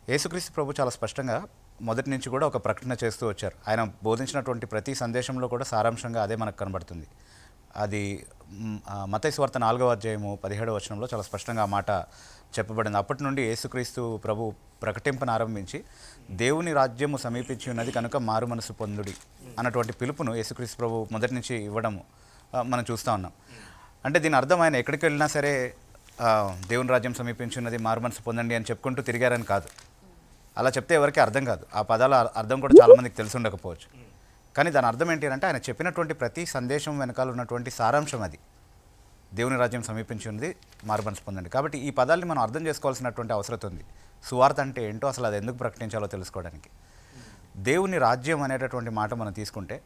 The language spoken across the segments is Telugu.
యేసుక్రీస్తు ప్రభు చాలా స్పష్టంగా మొదటి నుంచి కూడా ఒక ప్రకటన చేస్తూ వచ్చారు. ఆయన బోధించినటువంటి ప్రతి సందేశంలో కూడా సారాంశంగా అదే మనకు కనబడుతుంది. అది మత్తయి సువార్త 4వ అధ్యాయము 17వ వచనంలో చాలా స్పష్టంగా ఆ మాట చెప్పబడింది. అప్పటి నుండి యేసుక్రీస్తు ప్రభు ప్రకటింపను ఆరంభించి దేవుని రాజ్యము సమీపించి ఉన్నది కనుక మారు మనసు పొందుడి అన్నటువంటి పిలుపును యేసుక్రీస్తు ప్రభు మొదటి నుంచి ఇవ్వడము మనం చూస్తూ ఉన్నాం. అంటే దీని అర్థం ఆయన ఎక్కడికి వెళ్ళినా సరే దేవుని రాజ్యం సమీపించి ఉన్నది మారు మనసు పొందండి అని చెప్పుకుంటూ తిరిగారని కాదు. అలా చెప్తే ఎవరికి అర్థం కాదు. ఆ పదాల అర్థం కూడా చాలామందికి తెలిసి ఉండకపోవచ్చు. కానీ దాని అర్థం ఏంటి అంటే ఆయన చెప్పినటువంటి ప్రతి సందేశం వెనకాల ఉన్నటువంటి సారాంశం అది. దేవుని రాజ్యం సమీపించి ఉంది, మారు మనసు పొందండి. కాబట్టి ఈ పదాలని మనం అర్థం చేసుకోవాల్సినటువంటి అవసరం ఉంది. సువార్త అంటే ఏంటో, అసలు అది ఎందుకు ప్రకటించాలో తెలుసుకోవడానికి. దేవుని రాజ్యం అనేటటువంటి మాట మనం తీసుకుంటే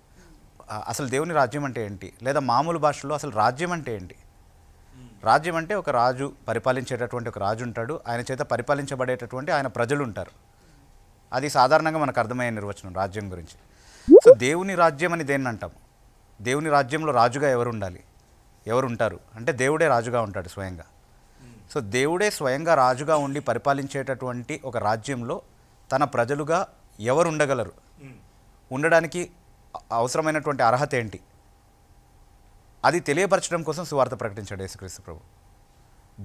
అసలు దేవుని రాజ్యం అంటే ఏంటి, లేదా మామూలు భాషలో అసలు రాజ్యం అంటే ఏంటి? రాజ్యం అంటే ఒక రాజు పరిపాలించేటటువంటి ఒక రాజు ఉంటాడు, ఆయన చేత పరిపాలించబడేటటువంటి ఆయన ప్రజలు ఉంటారు. అది సాధారణంగా మనకు అర్థమయ్యే నిర్వచనం రాజ్యం గురించి. సో దేవుని రాజ్యం అని దేన్ని అంటాము? దేవుని రాజ్యంలో రాజుగా ఎవరు ఉండాలి, ఎవరు ఉంటారు అంటే దేవుడే రాజుగా ఉంటాడు స్వయంగా. సో దేవుడే స్వయంగా రాజుగా ఉండి పరిపాలించేటటువంటి ఒక రాజ్యంలో తన ప్రజలుగా ఎవరు ఉండగలరు, ఉండడానికి అవసరమైనటువంటి అర్హత ఏంటి, అది తెలియపరచడం కోసం సువార్త ప్రకటించాడు యేసుక్రీస్తు ప్రభు.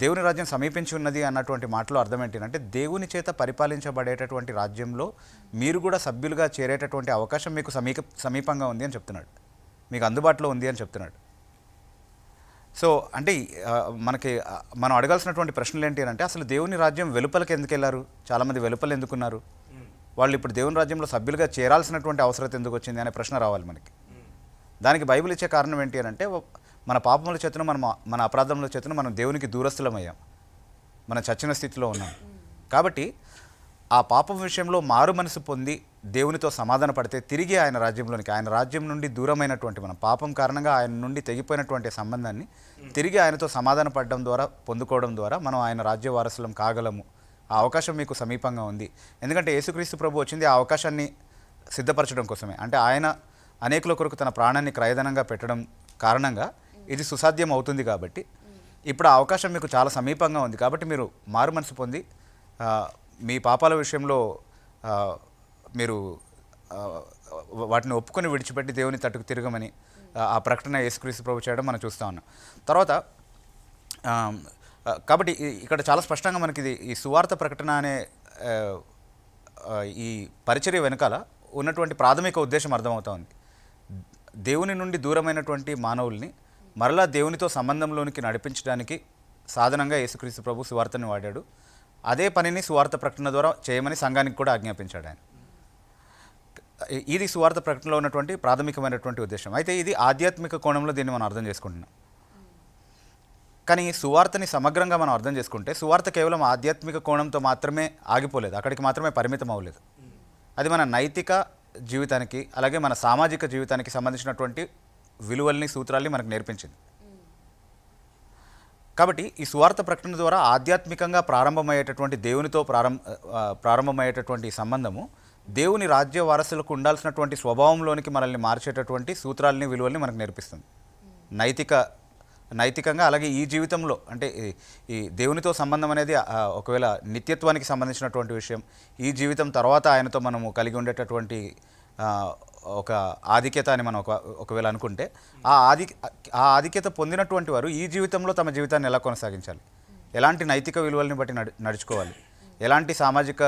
దేవుని రాజ్యం సమీపించి ఉన్నది అన్నటువంటి మాటలో అర్థం ఏంటంటే దేవుని చేత పరిపాలించబడేటటువంటి రాజ్యంలో మీరు కూడా సభ్యులుగా చేరేటటువంటి అవకాశం మీకు సమీపంగా ఉంది అని చెప్తున్నాడు, మీకు అందుబాటులో ఉంది అని చెప్తున్నాడు. సో అంటే మనం అడగాల్సినటువంటి ప్రశ్నలు ఏంటి అంటే అసలు దేవుని రాజ్యం వెలుపలకి ఎందుకు వెళ్ళారు, చాలామంది వెలుపల ఎందుకున్నారు, వాళ్ళు ఇప్పుడు దేవుని రాజ్యంలో సభ్యులుగా చేరాల్సినటువంటి అవసరం ఎందుకు వచ్చింది అనే ప్రశ్న రావాలి మనకి. దానికి బైబిల్ ఇచ్చే కారణం ఏంటి అని అంటే మన పాపముల చేతను మన అపరాధముల చేతను మనం దేవునికి దూరస్థులమయ్యాం, మనం చచ్చిన స్థితిలో ఉన్నాం. కాబట్టి ఆ పాపం విషయంలో మారు మనసు పొంది దేవునితో సమాధాన పడితే తిరిగి ఆయన రాజ్యంలోనికి, ఆయన రాజ్యం నుండి దూరమైనటువంటి మనం పాపం కారణంగా ఆయన నుండి తెగిపోయినటువంటి సంబంధాన్ని తిరిగి ఆయనతో సమాధాన పడడం ద్వారా పొందుకోవడం ద్వారా మనం ఆయన రాజ్య వారసులం కాగలము. ఆ అవకాశం మీకు సమీపంగా ఉంది. ఎందుకంటే యేసుక్రీస్తు ప్రభు వచ్చింది ఆ అవకాశాన్ని సిద్ధపరచడం కోసమే. అంటే ఆయన అనేకుల కొరకు తన ప్రాణాన్ని క్రయధనంగా పెట్టడం కారణంగా ఇది సుసాధ్యం అవుతుంది. కాబట్టి ఇప్పుడు ఆ అవకాశం మీకు చాలా సమీపంగా ఉంది. కాబట్టి మీరు మారు మనసు పొంది మీ పాపాల విషయంలో మీరు వాటిని ఒప్పుకొని విడిచిపెట్టి దేవుని తట్టుకు తిరగమని ఆ ప్రకటన యేసుక్రీస్తు ప్రభు చేయడం మనం చూస్తూ ఉన్నాం. తర్వాత కాబట్టి ఇక్కడ చాలా స్పష్టంగా మనకి ఈ సువార్త ప్రకటన అనే ఈ పరిచర్య వెనకాల ఉన్నటువంటి ప్రాథమిక ఉద్దేశం అర్థమవుతా ఉంది. దేవుని నుండి దూరమైనటువంటి మానవుల్ని మరలా దేవునితో సంబంధంలోనికి నడిపించడానికి సాధనంగా యేసుక్రీస్తు ప్రభు సువార్తని వాడాడు. అదే పనిని సువార్త ప్రకటన ద్వారా చేయమని సంఘానికి కూడా ఆజ్ఞాపించాడు ఆయన. ఇది సువార్త ప్రకటనలో ఉన్నటువంటి ప్రాథమికమైనటువంటి ఉద్దేశం. అయితే ఇది ఆధ్యాత్మిక కోణంలో దీన్ని మనం అర్థం చేసుకుంటున్నాం. కానీ సువార్తని సమగ్రంగా మనం అర్థం చేసుకుంటే సువార్త కేవలం ఆధ్యాత్మిక కోణంతో మాత్రమే ఆగిపోలేదు, అక్కడికి మాత్రమే పరిమితం అవ్వలేదు. అది మన నైతిక జీవితానికి అలాగే మన సామాజిక జీవితానికి సంబంధించినటువంటి విలువల్ని సూత్రాల్ని మనకు నేర్పించింది. కాబట్టి ఈ సువార్త ప్రకటన ద్వారా ఆధ్యాత్మికంగా ప్రారంభమయ్యేటటువంటి దేవునితో ప్రారంభమయ్యేటటువంటి సంబంధము దేవుని రాజ్య వారసులకు ఉండాల్సినటువంటి స్వభావంలోనికి మనల్ని మార్చేటటువంటి సూత్రాలని విలువల్ని మనకు నేర్పిస్తుంది. నైతికంగా అలాగే ఈ జీవితంలో అంటే ఈ దేవునితో సంబంధం అనేది ఒకవేళ నిత్యత్వానికి సంబంధించినటువంటి విషయం, ఈ జీవితం తర్వాత ఆయనతో మనము కలిగి ఉండేటటువంటి ఒక ఆధిక్యత అని మనం ఒకవేళ అనుకుంటే ఆ ఆధిక్యత పొందినటువంటి వారు ఈ జీవితంలో తమ జీవితాన్ని ఎలా కొనసాగించాలి, ఎలాంటి నైతిక విలువల్ని బట్టి నడుచుకోవాలి, ఎలాంటి సామాజిక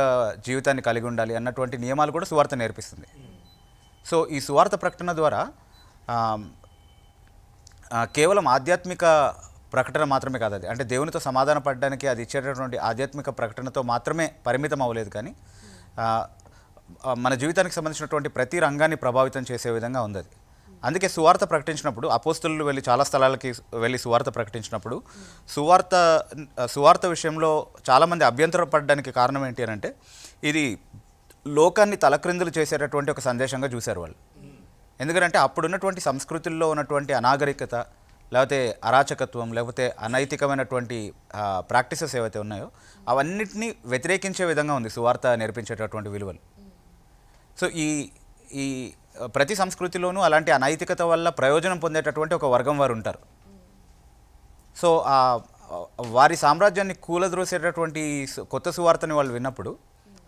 జీవితాన్ని కలిగి ఉండాలి అన్నటువంటి నియమాలు కూడా సువార్త నేర్పిస్తుంది. సో ఈ సువార్త ప్రకటన ద్వారా కేవలం ఆధ్యాత్మిక ప్రకటన మాత్రమే కాదు, అది అంటే దేవునితో సమాధాన పడడానికి అది ఇచ్చేటటువంటి ఆధ్యాత్మిక ప్రకటనతో మాత్రమే పరిమితం అవ్వలేదు. కానీ మన జీవితానికి సంబంధించినటువంటి ప్రతి రంగాన్ని ప్రభావితం చేసే విధంగా ఉంది అది. అందుకే సువార్త ప్రకటించినప్పుడు అపోస్తలులు వెళ్ళి చాలా స్థలాలకి వెళ్ళి సువార్త ప్రకటించినప్పుడు సువార్త విషయంలో చాలామంది అభ్యంతరపడడానికి కారణం ఏంటి అని అంటే ఇది లోకాన్ని తలక్రిందులు చేసేటటువంటి ఒక సందేశంగా చూశారు వాళ్ళు. ఎందుకంటే అప్పుడున్నటువంటి సంస్కృతుల్లో ఉన్నటువంటి అనాగరికత లేకపోతే అరాచకత్వం లేకపోతే అనైతికమైనటువంటి ప్రాక్టీసెస్ ఏవైతే ఉన్నాయో అవన్నిటినీ వ్యతిరేకించే విధంగా ఉంది సువార్త నేర్పించేటటువంటి విలువలు. సో ఈ ప్రతి సంస్కృతిలోనూ అలాంటి అనైతికత వల్ల ప్రయోజనం పొందేటటువంటి ఒక వర్గం వారు ఉంటారు. సో వారి సామ్రాజ్యాన్ని కూలద్రోసేటటువంటి కొత్త సువార్తని వాళ్ళు విన్నప్పుడు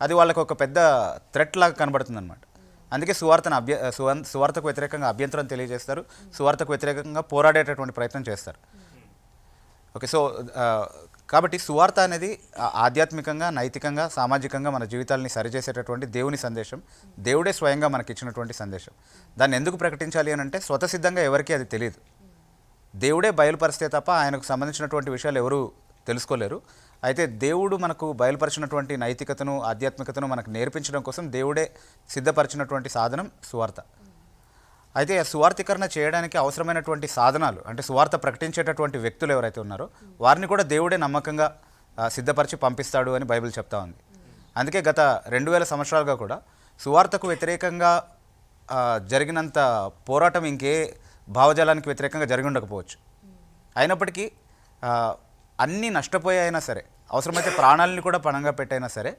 అది వాళ్ళకు ఒక పెద్ద థ్రెట్ లాగా కనబడుతుంది అనమాట. అందుకే సువార్తకు వ్యతిరేకంగా అభ్యంతరం తెలియజేస్తారు, సువార్తకు వ్యతిరేకంగా పోరాడేటటువంటి ప్రయత్నం చేస్తారు. ఓకే, సో కాబట్టి సువార్త అనేది ఆధ్యాత్మికంగా, నైతికంగా, సామాజికంగా మన జీవితాలని సరిచేసేటటువంటి దేవుని సందేశం, దేవుడే స్వయంగా మనకి ఇచ్చినటువంటి సందేశం. దాన్ని ఎందుకు ప్రకటించాలి అని అంటే స్వతసిద్ధంగా ఎవరికీ అది తెలియదు. దేవుడే బయలుపరిస్తే తప్ప ఆయనకు సంబంధించినటువంటి విషయాలు ఎవరూ తెలుసుకోలేరు. అయితే దేవుడు మనకు బయలుపరిచినటువంటి నైతికతను, ఆధ్యాత్మికతను మనకు నేర్పించడం కోసం దేవుడే సిద్ధపరిచినటువంటి సాధనం సువార్త. అయితే సువార్థీకరణ చేయడానికి అవసరమైనటువంటి సాధనాలు, అంటే సువార్త ప్రకటించేటటువంటి వ్యక్తులు ఎవరైతే ఉన్నారో వారిని కూడా దేవుడే నమ్మకంగా సిద్ధపరిచి పంపిస్తాడు అని బైబిల్ చెప్తా ఉంది. అందుకే గత 2000 సంవత్సరాలుగా కూడా సువార్తకు వ్యతిరేకంగా జరిగినంత పోరాటం ఇంకే భావజాలానికి వ్యతిరేకంగా జరిగి ఉండకపోవచ్చు. అయినప్పటికీ అన్నీ నష్టపోయాయినా సరే, అవసరమైతే ప్రాణాలని కూడా పణంగా పెట్టైనా సరే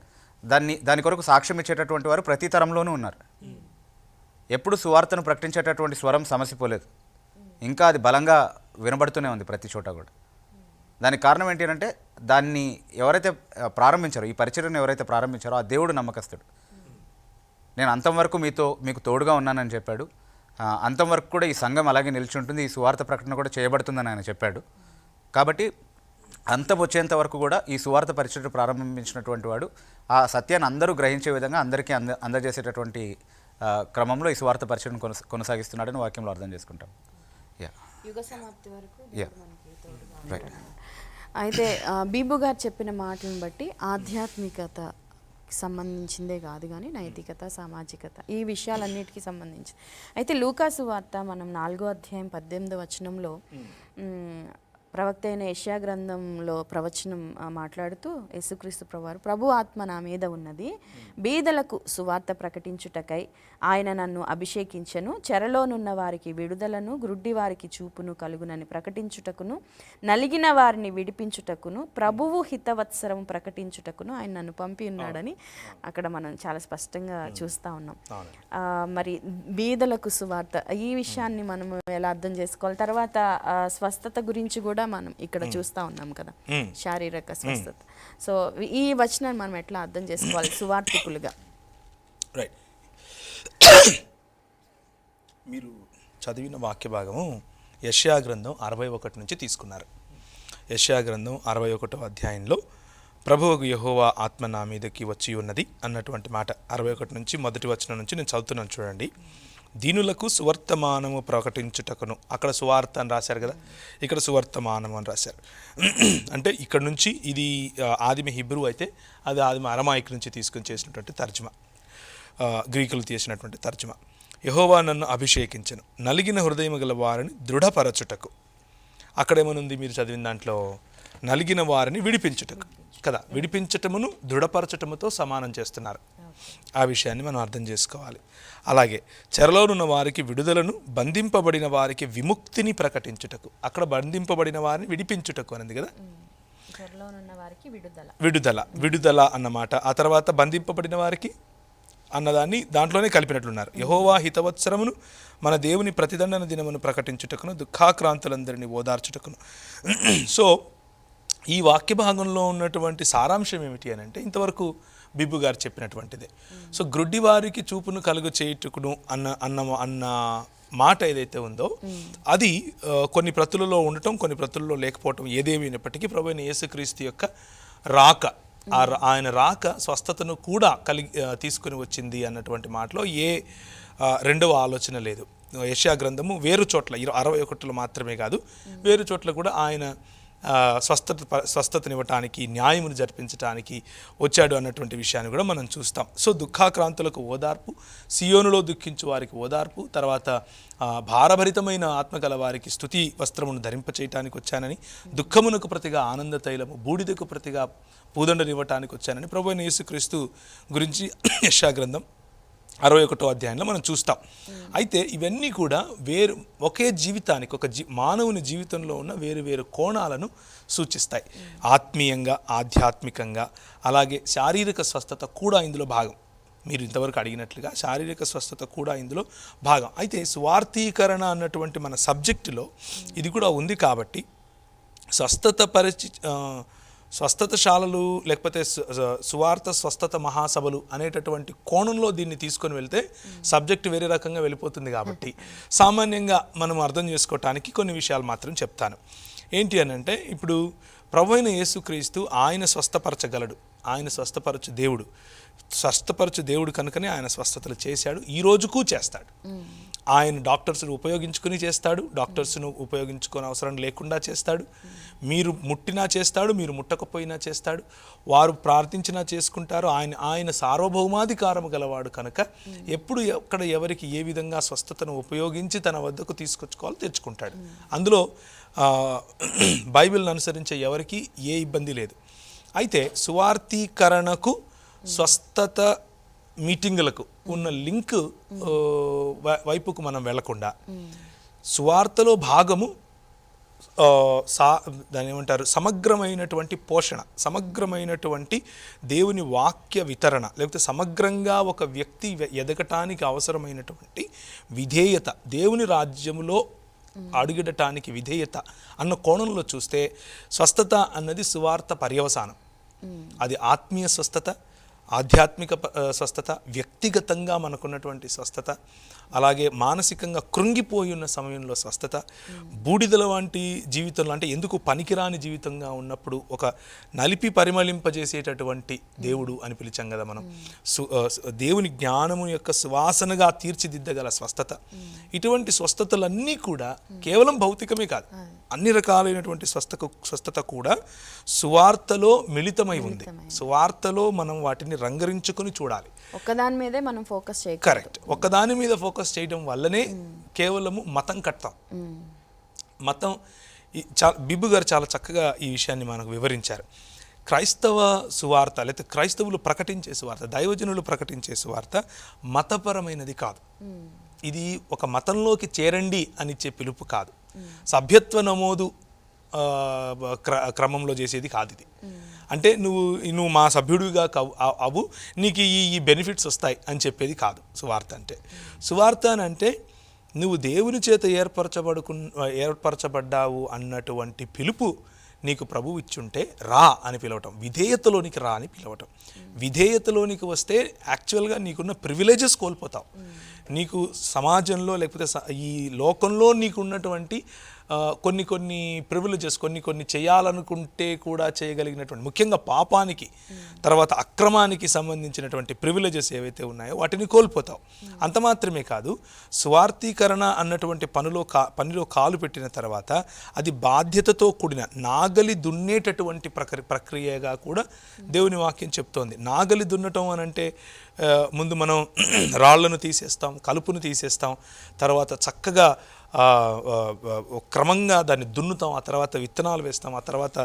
దాని కొరకు సాక్ష్యం ఇచ్చేటటువంటి వారు ప్రతి తరంలోనూ ఉన్నారు. ఎప్పుడు సువార్తను ప్రకటించేటటువంటి స్వరం సమసిపోలేదు, ఇంకా అది బలంగా వినబడుతూనే ఉంది ప్రతి చోట కూడా. దానికి కారణం ఏంటి అంటే దాన్ని ఎవరైతే ప్రారంభించారో, ఈ పరిచర్యను ఎవరైతే ప్రారంభించారో ఆ దేవుడు నమ్మకస్తుడు. నేను అంతం వరకు మీకు తోడుగా ఉన్నానని చెప్పాడు. అంతం వరకు కూడా ఈ సంఘం అలాగే నిలిచి ఉంటుంది, ఈ సువార్త ప్రకటన కూడా చేయబడుతుందని ఆయన చెప్పాడు. కాబట్టి అంతం వచ్చేంత వరకు కూడా ఈ సువార్త పరిచర్య ప్రారంభించినటువంటి వాడు ఆ సత్యాన్ని అందరూ గ్రహించే విధంగా అందరికీ అందజేసేటటువంటి క్రమంలో ఈ సువార్త పరిచర్యను కొనసాగిస్తున్నాడని వాక్యంలో అర్థం చేసుకుంటాం. యుగ సమాప్తి వరకు రైట్. అయితే బీబు గారు చెప్పిన మాటలను బట్టి ఆధ్యాత్మికత సంబంధించిందే కాదు కానీ నైతికత, సామాజికత, ఈ విషయాలన్నిటికీ సంబంధించి. అయితే లూకాసు వార్త మనం 4వ అధ్యాయం 18వ వచనంలో ప్రవక్త అయిన యెషయా గ్రంథంలో ప్రవచనం మాట్లాడుతూ యేసుక్రీస్తు ప్రభువారు, ప్రభు ఆత్మ నా మీద ఉన్నది, బీదలకు సువార్త ప్రకటించుటకై ఆయన నన్ను అభిషేకించెను, చెరలోనున్న వారికి విడుదలను, గ్రుడ్డి వారికి చూపును కలుగునని ప్రకటించుటకును, నలిగిన వారిని విడిపించుటకును, ప్రభువు హితవత్సరం ప్రకటించుటకును ఆయన నన్ను పంపి ఉన్నాడని అక్కడ మనం చాలా స్పష్టంగా చూస్తూ ఉన్నాం. మరి బీదలకు సువార్త, ఈ విషయాన్ని మనం ఎలా అర్థం చేసుకోవాలి? తర్వాత స్వస్థత గురించి కూడా మనం ఇక్కడ చూస్తూ ఉన్నాం కదా, శారీరక స్వస్థత. సో ఈ వచనాన్ని మనం ఎట్లా అర్థం చేసుకోవాలి సువార్థికులుగా? రైట్. మీరు చదివిన వాక్య భాగము యెషయా గ్రంథం 61 నుంచి తీసుకున్నారు. యెషయా గ్రంథం 61వ అధ్యాయంలో ప్రభువుకు యెహోవా ఆత్మ నా మీదకి వచ్చి ఉన్నది అన్నటువంటి మాట 61 నుంచి మొదటి వచనం నుంచి నేను చదువుతున్నాను చూడండి. దీనులకు సువర్తమానము ప్రకటించుటకును, అక్కడ సువార్త అని రాశారు కదా, ఇక్కడ సువర్తమానము అని రాశారు. అంటే ఇక్కడ నుంచి ఇది ఆదిమ హిబ్రూ అయితే అది ఆదిమ అరమాయిక్ నుంచి తీసుకుని చేసినటువంటి తర్జుమా, గ్రీకులు చేసినటువంటి తర్జుమా. యెహోవా నన్ను అభిషేకించెను, నలిగిన హృదయము గల వారిని దృఢపరచుటకు. అక్కడేమనుంది మీరు చదివిన దాంట్లో? నలిగిన వారిని విడిపించుటకు కదా, విడిపించటమును దృఢపరచటముతో సమానం చేస్తున్నారు. ఆ విషయాన్ని మనం అర్థం చేసుకోవాలి. అలాగే చెరలోనున్న వారికి విడుదలను, బంధింపబడిన వారికి విముక్తిని ప్రకటించుటకు. అక్కడ బంధింపబడిన వారిని విడిపించుటకు అనేది కదా, విడుదల అన్నమాట. ఆ తర్వాత బంధింపబడిన వారికి అన్నదాన్ని దాంట్లోనే కలిపినట్లున్నారు. యెహోవా హితవత్సరమును, మన దేవుని ప్రతిదండన దినమును ప్రకటించుటకును, దుఃఖాక్రాంతులందరినీ ఓదార్చుటకును. సో ఈ వాక్య భాగంలో ఉన్నటువంటి సారాంశం ఏమిటి అని అంటే ఇంతవరకు బిబ్బు గారు చెప్పినటువంటిదే. సో గ్రుడ్డి వారికి చూపును కలుగు చేయుటకును అన్న మాట ఏదైతే ఉందో అది కొన్ని ప్రతులలో ఉండటం, కొన్ని ప్రతులలో లేకపోవటం, ఏదేమైనప్పటికీ ప్రభువైన యేసుక్రీస్తు యొక్క రాక, ఆయన రాక స్వస్థతను కూడా తీసుకుని వచ్చింది అన్నటువంటి మాటలో ఏ రెండవ ఆలోచన లేదు. యెషయా గ్రంథము వేరు చోట్ల 61లో మాత్రమే కాదు, వేరు చోట్ల కూడా ఆయన స్వస్థతనివ్వటానికి, న్యాయమును జరిపించడానికి వచ్చాడు అన్నటువంటి విషయాన్ని కూడా మనం చూస్తాం. సో దుఃఖాక్రాంతులకు ఓదార్పు, సియోనులో దుఃఖించు వారికి ఓదార్పు, తర్వాత భారభరితమైన ఆత్మగల వారికి స్తుతి వస్త్రమును ధరింపచేయటానికి వచ్చానని, దుఃఖమునకు ప్రతిగా ఆనంద తైలము, బూడిదకు ప్రతిగా పూదండనివ్వటానికి వచ్చానని ప్రభువైన యేసుక్రీస్తు గురించి యెషయా గ్రంథం 61వ అధ్యాయంలో మనం చూస్తాం. అయితే ఇవన్నీ కూడా ఒకే జీవితానికి, మానవుని జీవితంలో ఉన్న వేరు వేరు కోణాలను సూచిస్తాయి. ఆత్మీయంగా, ఆధ్యాత్మికంగా, అలాగే శారీరక స్వస్థత కూడా ఇందులో భాగం. మీరు ఇంతవరకు అడిగినట్లుగా శారీరక స్వస్థత కూడా ఇందులో భాగం. అయితే స్వార్థీకరణ అన్నటువంటి మన సబ్జెక్టులో ఇది కూడా ఉంది కాబట్టి స్వస్థతశాలలు లేకపోతే సువార్త స్వస్థత మహాసభలు అనేటటువంటి కోణంలో దీన్ని తీసుకొని వెళ్తే సబ్జెక్ట్ వేరే రకంగా వెళ్ళిపోతుంది. కాబట్టి సామాన్యంగా మనం అర్థం చేసుకోవటానికి కొన్ని విషయాలు మాత్రం చెప్తాను. ఏంటి అని అంటే, ఇప్పుడు ప్రభువైన యేసుక్రీస్తు ఆయన స్వస్థపరచగలడు, ఆయన స్వస్థపరచు దేవుడు. స్వస్థపరచు దేవుడు కనుకనే ఆయన స్వస్థతలు చేశాడు, ఈ రోజుకు చేస్తాడు. ఆయన డాక్టర్స్ను ఉపయోగించుకుని చేస్తాడు, డాక్టర్స్ను ఉపయోగించుకొని అవసరం లేకుండా చేస్తాడు. మీరు ముట్టినా చేస్తాడు, మీరు ముట్టకపోయినా చేస్తాడు. వారు ప్రార్థించినా చేసుకుంటారు. ఆయన సార్వభౌమాధికారం గలవాడు కనుక ఎప్పుడు ఎక్కడ ఎవరికి ఏ విధంగా స్వస్థతను ఉపయోగించి తన వద్దకు తీసుకొచ్చుకోవాలో తెచ్చుకుంటాడు. అందులో బైబిల్ని అనుసరించే ఎవరికి ఏ ఇబ్బంది లేదు. అయితే సువార్తీకరణకు స్వస్థత మీటింగులకు ఉన్న లింక్ వైపుకు మనం వెళ్లకుండా సువార్తలో భాగము దాని ఏమంటారు, సమగ్రమైనటువంటి పోషణ, సమగ్రమైనటువంటి దేవుని వాక్య వితరణ, లేకపోతే సమగ్రంగా ఒక వ్యక్తి ఎదగటానికి అవసరమైనటువంటి విధేయత, దేవుని రాజ్యములో అడుగడటానికి విధేయత అన్న కోణంలో చూస్తే స్వస్థత అన్నది సువార్త పర్యవసానం. అది ఆత్మీయ స్వస్థత, ఆధ్యాత్మిక స్వస్థత, వ్యక్తిగతంగా మనకున్నటువంటి స్వస్థత, అలాగే మానసికంగా కృంగిపోయి ఉన్న సమయంలో స్వస్థత, బూడిదల వంటి జీవితంలో, అంటే ఎందుకు పనికిరాని జీవితంగా ఉన్నప్పుడు ఒక నలిపి పరిమళింపజేసేటటువంటి దేవుడు అని పిలిచాం కదా మనం. దేవుని జ్ఞానము యొక్క సువాసనగా తీర్చిదిద్దగల స్వస్థత. ఇటువంటి స్వస్థతలన్నీ కూడా కేవలం భౌతికమే కాదు, అన్ని రకాలైనటువంటి స్వస్థత కూడా సువార్తలో మిళితమై ఉంది. సువార్తలో మనం వాటిని రంగరించుకొని చూడాలి. ఒక్కదాని మీదే మనం ఫోకస్ చేయాలి. కరెక్ట్. ఒక్కదాని మీద ఫోకస్ చేయడం వల్లనే కేవలము మతం కడతాం. మతం బిబ్బు గారు చాలా చక్కగా ఈ విషయాన్ని మనకు వివరించారు. క్రైస్తవ సువార్త లేకపోతే క్రైస్తవులు ప్రకటించే సువార్త, దైవజనులు ప్రకటించే సువార్త మతపరమైనది కాదు. ఇది ఒక మతంలోకి చేరండి అని ఇచ్చే పిలుపు కాదు. సభ్యత్వ నమోదు క్రమంలో చేసేది కాదు ఇది. అంటే నువ్వు మా సభ్యుడిగా అవు, నీకు ఈ బెనిఫిట్స్ వస్తాయి అని చెప్పేది కాదు సువార్త అంటే. సువార్త అని అంటే నువ్వు దేవుని చేత ఏర్పరచబడ్డావు అన్నటువంటి పిలుపు నీకు ప్రభువు ఇచ్చుంటే రా అని పిలవటం, విధేయతలోనికి రా అని పిలవటం. విధేయతలోనికి వస్తే యాక్చువల్గా నీకున్న ప్రివిలేజెస్ కోల్పోతావు. నీకు సమాజంలో లేకపోతే ఈ లోకంలో నీకున్నటువంటి కొన్ని ప్రివిలేజెస్, కొన్ని చేయాలనుకుంటే కూడా చేయగలిగినటువంటి, ముఖ్యంగా పాపానికి తర్వాత అక్రమానికి సంబంధించినటువంటి ప్రివిలేజెస్ ఏవైతే ఉన్నాయో వాటిని కోల్పోతావు. అంత మాత్రమే కాదు, స్వార్థీకరణ అన్నటువంటి పనిలో కాలు పెట్టిన తర్వాత అది బాధ్యతతో కూడిన నాగలి దున్నేటటువంటి ప్రక్రియగా కూడా దేవుని వాక్యం చెప్తోంది. నాగలి దున్నటం అని అంటే ముందు మనం రాళ్లను తీసేస్తాం, కలుపును తీసేస్తాం, తర్వాత చక్కగా క్రమంగా దాన్ని దున్నుతాం, ఆ తర్వాత విత్తనాలు వేస్తాం, ఆ తర్వాత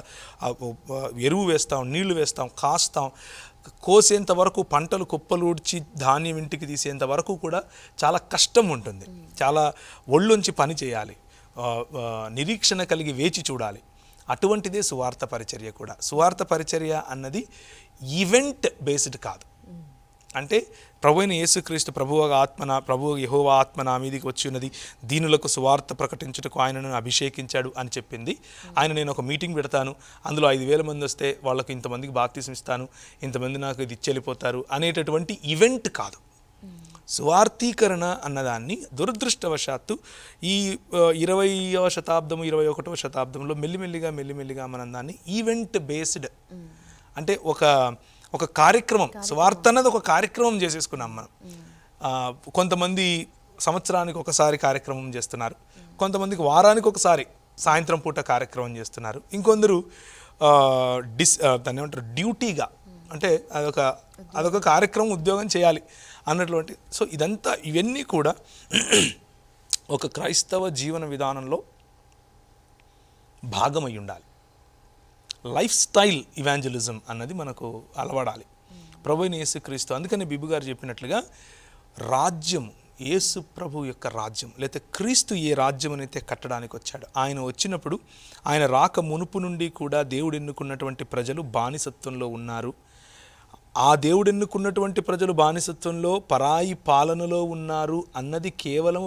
ఎరువు వేస్తాం, నీళ్లు వేస్తాం, కాస్తాం, కోసేంత వరకు, పంటలు కుప్పలూడ్చి ధాన్యం ఇంటికి తీసేంత వరకు కూడా చాలా కష్టం ఉంటుంది. చాలా ఒళ్ళుంచి పని చేయాలి, నిరీక్షణ కలిగి వేచి చూడాలి. అటువంటిదే సువార్త పరిచర్య కూడా. సువార్త పరిచర్య అన్నది ఈవెంట్ బేస్డ్ కాదు. అంటే ప్రభువైన యేసుక్రీస్తు ప్రభువు యెహోవా ఆత్మ నా మీదికి వచ్చి ఉన్నది, దీనులకు సువార్త ప్రకటించుటకు ఆయనను అభిషేకించాడు అని చెప్పింది. నేను ఒక మీటింగ్ పెడతాను, అందులో 5,000 మంది వస్తే వాళ్ళకు ఇంతమందికి బాప్తిసం ఇస్తాను, ఇంతమంది నాకు ఇది ఇచ్చెళ్ళిపోతారు అనేటటువంటి ఈవెంట్ కాదు. సువార్తీకరణ అన్నదాన్ని దురదృష్టవశాత్తు ఈ 20వ శతాబ్దం 21వ శతాబ్దంలో మెల్లిమెల్లిగా మనం దాన్ని ఈవెంట్ బేస్డ్, అంటే ఒక కార్యక్రమం, సువార్త అన్నది ఒక కార్యక్రమం చేసేసుకున్నాం మనం. కొంతమంది సంవత్సరానికి ఒకసారి కార్యక్రమం చేస్తున్నారు, కొంతమందికి వారానికి ఒకసారి సాయంత్రం పూట కార్యక్రమం చేస్తున్నారు, ఇంకొందరు దాన్ని ఏమంటారు డ్యూటీగా, అంటే అదొక కార్యక్రమం, ఉద్యోగం చేయాలి అన్నటువంటి. సో ఇవన్నీ కూడా ఒక క్రైస్తవ జీవన విధానంలో భాగమై ఉండాలి. లైఫ్ స్టైల్ ఇవాంజలిజం అన్నది మనకు అలవడాలి. ప్రభువైన యేసుక్రీస్తు, అందుకని బిబ్బు గారు చెప్పినట్లుగా రాజ్యం, యేసు ప్రభు యొక్క రాజ్యం, లేకపోతే క్రీస్తు ఏ రాజ్యం అయితే కట్టడానికి వచ్చాడు, ఆయన వచ్చినప్పుడు ఆయన రాక మునుపు నుండి కూడా దేవుడు ఎన్నుకున్నటువంటి ప్రజలు బానిసత్వంలో ఉన్నారు. ఆ దేవుడు ఎన్నుకున్నటువంటి ప్రజలు బానిసత్వంలో పరాయి పాలనలో ఉన్నారు అన్నది కేవలం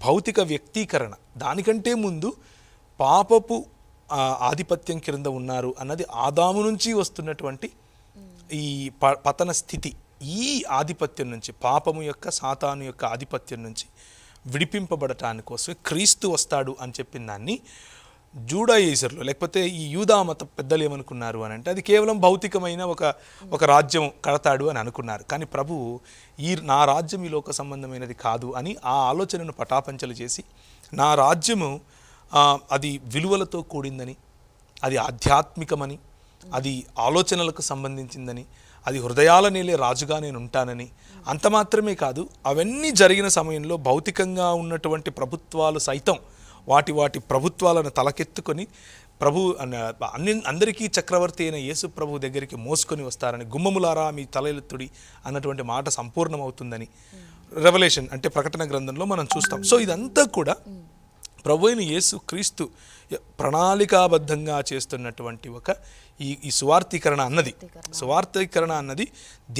భౌతిక వ్యక్తీకరణ. దానికంటే ముందు పాపపు ఆధిపత్యం క్రింద ఉన్నారు అన్నది ఆదాము నుంచి వస్తున్నటువంటి ఈ పతన స్థితి. ఈ ఆధిపత్యం నుంచి, పాపము యొక్క, సాతాను యొక్క ఆధిపత్యం నుంచి విడిపింపబడటాని కోసం క్రీస్తు వస్తాడు అని చెప్పిన దాన్ని జూడాయిజర్లు లేకపోతే ఈ యూదా మత పెద్దలు ఏమనుకున్నారు అని అంటే అది కేవలం భౌతికమైన ఒక రాజ్యం కడతాడు అని అనుకున్నారు. కానీ ప్రభువు నా రాజ్యం ఈ లోక సంబంధమైనది కాదు అని ఆ ఆలోచనను పటాపంచలు చేసి, నా రాజ్యము అది విలువలతో కూడిందని, అది ఆధ్యాత్మికమని, అది ఆలోచనలకు సంబంధించిందని, అది హృదయాల నేలే రాజుగా నేను ఉంటానని, అంత మాత్రమే కాదు అవన్నీ జరిగిన సమయంలో భౌతికంగా ఉన్నటువంటి ప్రభుత్వాలు సైతం వాటి ప్రభుత్వాలను తలకెత్తుకొని అందరికీ చక్రవర్తి అయిన యేసు ప్రభు దగ్గరికి మోసుకొని వస్తారని, గుమ్మములారా మీ తలెత్తుడి అన్నటువంటి మాట సంపూర్ణమవుతుందని రెవల్యూషన్ అంటే ప్రకటన గ్రంథంలో మనం చూస్తాం. సో ఇదంతా కూడా ప్రభు అయిన యేసు క్రీస్తు ప్రణాళికాబద్ధంగా చేస్తున్నటువంటి ఈ సువార్థీకరణ అన్నది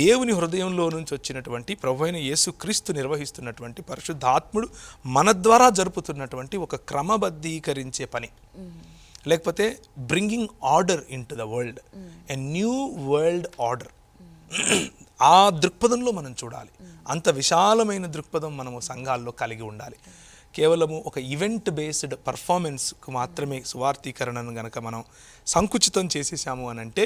దేవుని హృదయంలో నుంచి వచ్చినటువంటి ప్రభు అయిన యేసు క్రీస్తు నిర్వహిస్తున్నటువంటి పరిశుద్ధాత్ముడు మన ద్వారా జరుపుతున్నటువంటి ఒక క్రమబద్ధీకరించే పని, లేకపోతే bringing order in to the world, a new world order. ఆ దృక్పథంలో మనం చూడాలి. అంత విశాలమైన దృక్పథం మనము సంఘాల్లో కలిగి ఉండాలి. కేవలము ఒక ఈవెంట్ బేస్డ్ పర్ఫార్మెన్స్కు మాత్రమే సువార్థీకరణను గనక మనం సంకుచితం చేసేసాము అని అంటే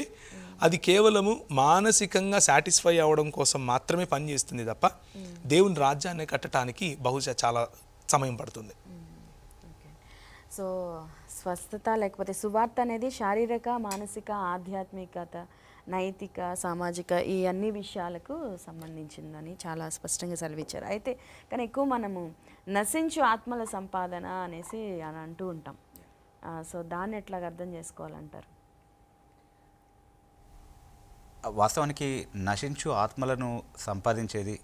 అది కేవలము మానసికంగా సాటిస్ఫై అవ్వడం కోసం మాత్రమే పనిచేస్తుంది తప్ప దేవుని రాజ్యాన్ని కట్టడానికి బహుశా చాలా సమయం పడుతుంది. సో స్వస్థత లేకపోతే సువార్త అనేది శారీరక, మానసిక, ఆధ్యాత్మికత, నైతిక, సామాజిక ఈ అన్ని విషయాలకు సంబంధించిందని చాలా స్పష్టంగా సెలవిచ్చారు. అయితే కానీ ఎక్కువ మనము నశించు ఆత్మల సంపాదన అనేసి అని అంటూ ఉంటాం. సో దాన్ని ఎట్లాగ అర్థం చేసుకోవాలంటారు? వాస్తవానికి నశించు ఆత్మలను సంపాదించేది,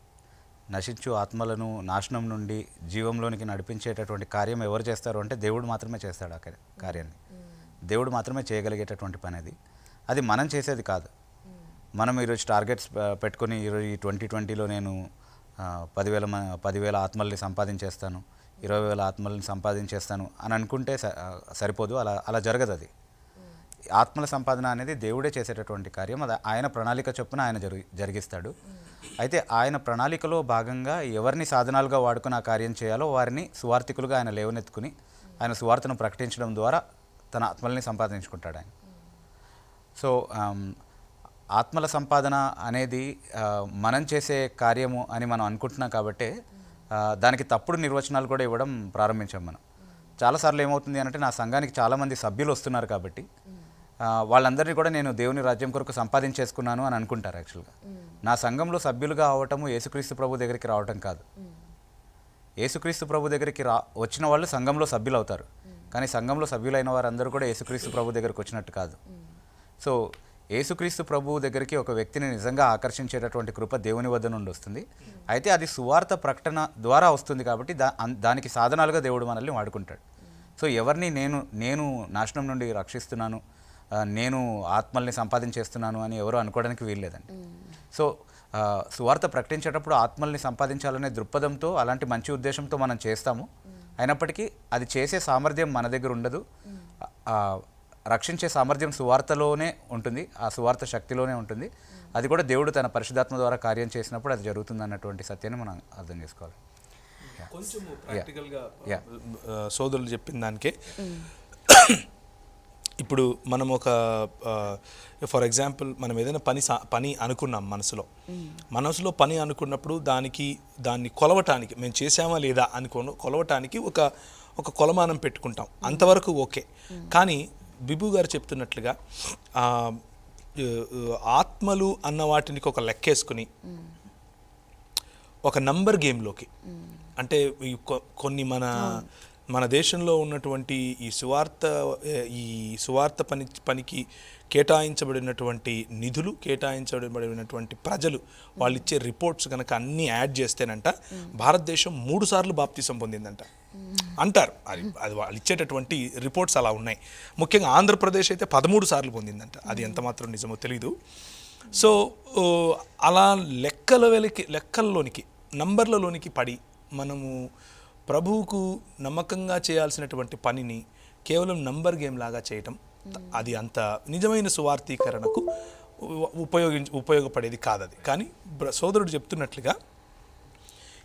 నశించు ఆత్మలను నాశనం నుండి జీవంలోనికి నడిపించేటటువంటి కార్యం ఎవరు చేస్తారు అంటే దేవుడు మాత్రమే చేస్తాడు. ఆ కార్యాన్ని దేవుడు మాత్రమే చేయగలిగేటటువంటి పని అది. అది మనం చేసేది కాదు. మనం ఈరోజు టార్గెట్స్ పెట్టుకొని ఈరోజు ఈ 2020లో నేను 10,000 ఆత్మల్ని సంపాదించేస్తాను, 20,000 ఆత్మల్ని సంపాదించేస్తాను అని అనుకుంటే సరిపోదు. అలా జరగదు. అది ఆత్మల సంపాదన అనేది దేవుడే చేసేటటువంటి కార్యం. అది ఆయన ప్రణాళిక చొప్పున ఆయన జరిగిస్తాడు. అయితే ఆయన ప్రణాళికలో భాగంగా ఎవరిని సాధనాలుగా వాడుకుని ఆ కార్యం చేయాలో వారిని సువార్థికులుగా ఆయన లేవనెత్తుకుని ఆయన సువార్తను ప్రకటించడం ద్వారా తన ఆత్మల్ని సంపాదించుకుంటాడు ఆయన. సో ఆత్మల సంపాదన అనేది మనం చేసే కార్యము అని మనం అనుకుంటున్నాం కాబట్టి దానికి తప్పుడు నిర్వచనాలు కూడా ఇవ్వడం ప్రారంభించాం మనం. చాలాసార్లు ఏమవుతుంది అంటే నా సంఘానికి చాలామంది సభ్యులు వస్తున్నారు కాబట్టి వాళ్ళందరినీ కూడా నేను దేవుని రాజ్యం కొరకు సంపాదించేసుకున్నాను అని అనుకుంటారు. యాక్చువల్గా నా సంఘంలో సభ్యులుగా అవటము యేసుక్రీస్తు ప్రభు దగ్గరికి రావటం కాదు. యేసుక్రీస్తు ప్రభు దగ్గరికి వచ్చిన వాళ్ళు సంఘంలో సభ్యులు అవుతారు, కానీ సంఘంలో సభ్యులైన వారందరూ కూడా యేసుక్రీస్తు ప్రభు దగ్గరికి వచ్చినట్టు కాదు. సో యేసుక్రీస్తు ప్రభువు దగ్గరికి ఒక వ్యక్తిని నిజంగా ఆకర్షించేటటువంటి కృప దేవుని వద్ద నుండి వస్తుంది. అయితే అది సువార్త ప్రకటన ద్వారా వస్తుంది కాబట్టి దానికి సాధనాలుగా దేవుడు మనల్ని వాడుకుంటాడు. సో ఎవరిని నేను నాశనం నుండి రక్షిస్తున్నాను, నేను ఆత్మల్ని సంపాదించేస్తున్నాను అని ఎవరు అనుకోవడానికి వీల్లేదండి. సో సువార్త ప్రకటించేటప్పుడు ఆత్మల్ని సంపాదించాలనే దృక్పథంతో అలాంటి మంచి ఉద్దేశంతో మనం చేస్తాము. అయినప్పటికీ అది చేసే సామర్థ్యం మన దగ్గర ఉండదు. రక్షించే సామర్థ్యం సువార్తలోనే ఉంటుంది, ఆ సువార్త శక్తిలోనే ఉంటుంది. అది కూడా దేవుడు తన పరిశుద్ధాత్మ ద్వారా కార్యం చేసినప్పుడు అది జరుగుతుంది అన్నటువంటి సత్యాన్ని మనం అర్థం చేసుకోవాలి. కొంచెం ప్రాక్టికల్గా సోదరులు చెప్పిన దానికే ఇప్పుడు మనం ఫర్ ఎగ్జాంపుల్ మనం ఏదైనా పని అనుకున్నాం మనసులో పని అనుకున్నప్పుడు దాన్ని కొలవటానికి మేము చేసామా లేదా అని కొలవటానికి ఒక కొలమానం పెట్టుకుంటాం, అంతవరకు ఓకే. కానీ బిబు గారు చెప్తున్నట్లుగా ఆత్మలు అన్న వాటికి ఒక లెక్కేసుకుని ఒక నంబర్ గేమ్లోకి అంటే కొన్ని మన దేశంలో ఉన్నటువంటి ఈ సువార్త పనికి కేటాయించబడినటువంటి నిధులు, కేటాయించబడినటువంటి ప్రజలు వాళ్ళు ఇచ్చే రిపోర్ట్స్ కనుక అన్నీ యాడ్ చేస్తేనంట భారతదేశం 3 సార్లు బాప్తిసం పొందిందంట అంటారు. అది వాళ్ళు ఇచ్చేటటువంటి రిపోర్ట్స్ అలా ఉన్నాయి. ముఖ్యంగా ఆంధ్రప్రదేశ్ అయితే 13 సార్లు పొందిందంట. అది ఎంత మాత్రం నిజమో తెలీదు. సో అలా లెక్కల్లోనికి నంబర్లలోనికి పడి మనము ప్రభువుకు నమ్మకంగా చేయాల్సినటువంటి పనిని కేవలం నంబర్ గేమ్ లాగా చేయటం అది అంత నిజమైన సువార్థీకరణకు ఉపయోగపడేది కాదు అది. కానీ సోదరుడు చెప్తున్నట్లుగా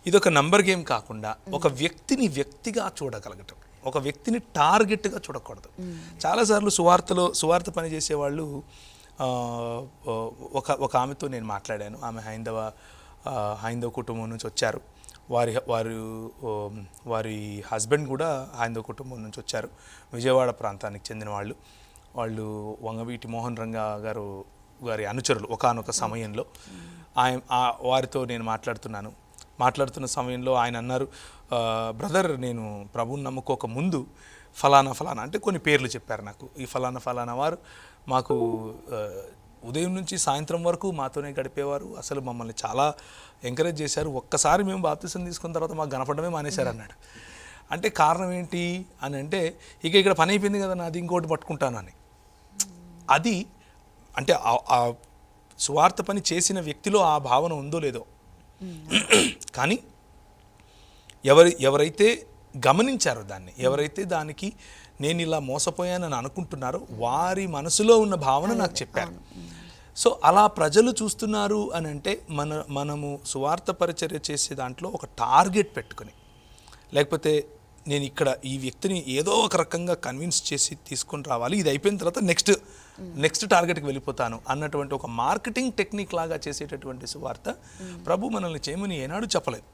ఇదొక నంబర్ గేమ్ కాకుండా ఒక వ్యక్తిని వ్యక్తిగా చూడగలగటం, ఒక వ్యక్తిని టార్గెట్గా చూడకూడదు. చాలాసార్లు సువార్త పని చేసేవాళ్ళు, ఒక ఆమెతో నేను మాట్లాడాను. ఆమె హైందవ కుటుంబం నుంచి వచ్చారు. వారి హస్బెండ్ కూడా హైందవ కుటుంబం నుంచి వచ్చారు. విజయవాడ ప్రాంతానికి చెందిన వాళ్ళు వంగవీటి మోహన్ రంగా గారి అనుచరులు. ఒకానొక సమయంలో వారితో నేను మాట్లాడుతున్న సమయంలో ఆయన అన్నారు, బ్రదర్, నేను ప్రభువుని నమ్ముకోక ముందు ఫలానా అంటే కొన్ని పేర్లు చెప్పారు నాకు. ఈ ఫలానా వారు మాకు ఉదయం నుంచి సాయంత్రం వరకు మాతోనే గడిపేవారు, అసలు మమ్మల్ని చాలా ఎంకరేజ్ చేశారు. ఒక్కసారి మేము బాప్తిసం తీసుకున్న తర్వాత మాకు కనపడమే మానేశారు అన్నాడు. అంటే కారణం ఏంటి అని అంటే, ఇక్కడ పని అయిపోయింది కదా, నాది ఇంకోటి పట్టుకుంటాను అని. అది అంటే ఆ సువార్త పని చేసిన వ్యక్తిలో ఆ భావన ఉందో లేదో, కానీ ఎవరైతే గమనించారో దాన్ని, ఎవరైతే దానికి నేను ఇలా మోసపోయానని అనుకుంటున్నారో వారి మనసులో ఉన్న భావన నాకు చెప్పారు. సో అలా ప్రజలు చూస్తున్నారు అని అంటే మనము సువార్త పరిచర్య చేసే దాంట్లో ఒక టార్గెట్ పెట్టుకుని, లేకపోతే నేను ఇక్కడ ఈ వ్యక్తిని ఏదో ఒక రకంగా కన్విన్స్ చేసి తీసుకొని రావాలి, ఇది అయిపోయిన తర్వాత నెక్స్ట్ టార్గెట్కి వెళ్ళిపోతాను అన్నటువంటి ఒక మార్కెటింగ్ టెక్నిక్ లాగా చేసేటటువంటి సువార్త ప్రభు మనల్ని చేయమని ఏనాడు చెప్పలేదు.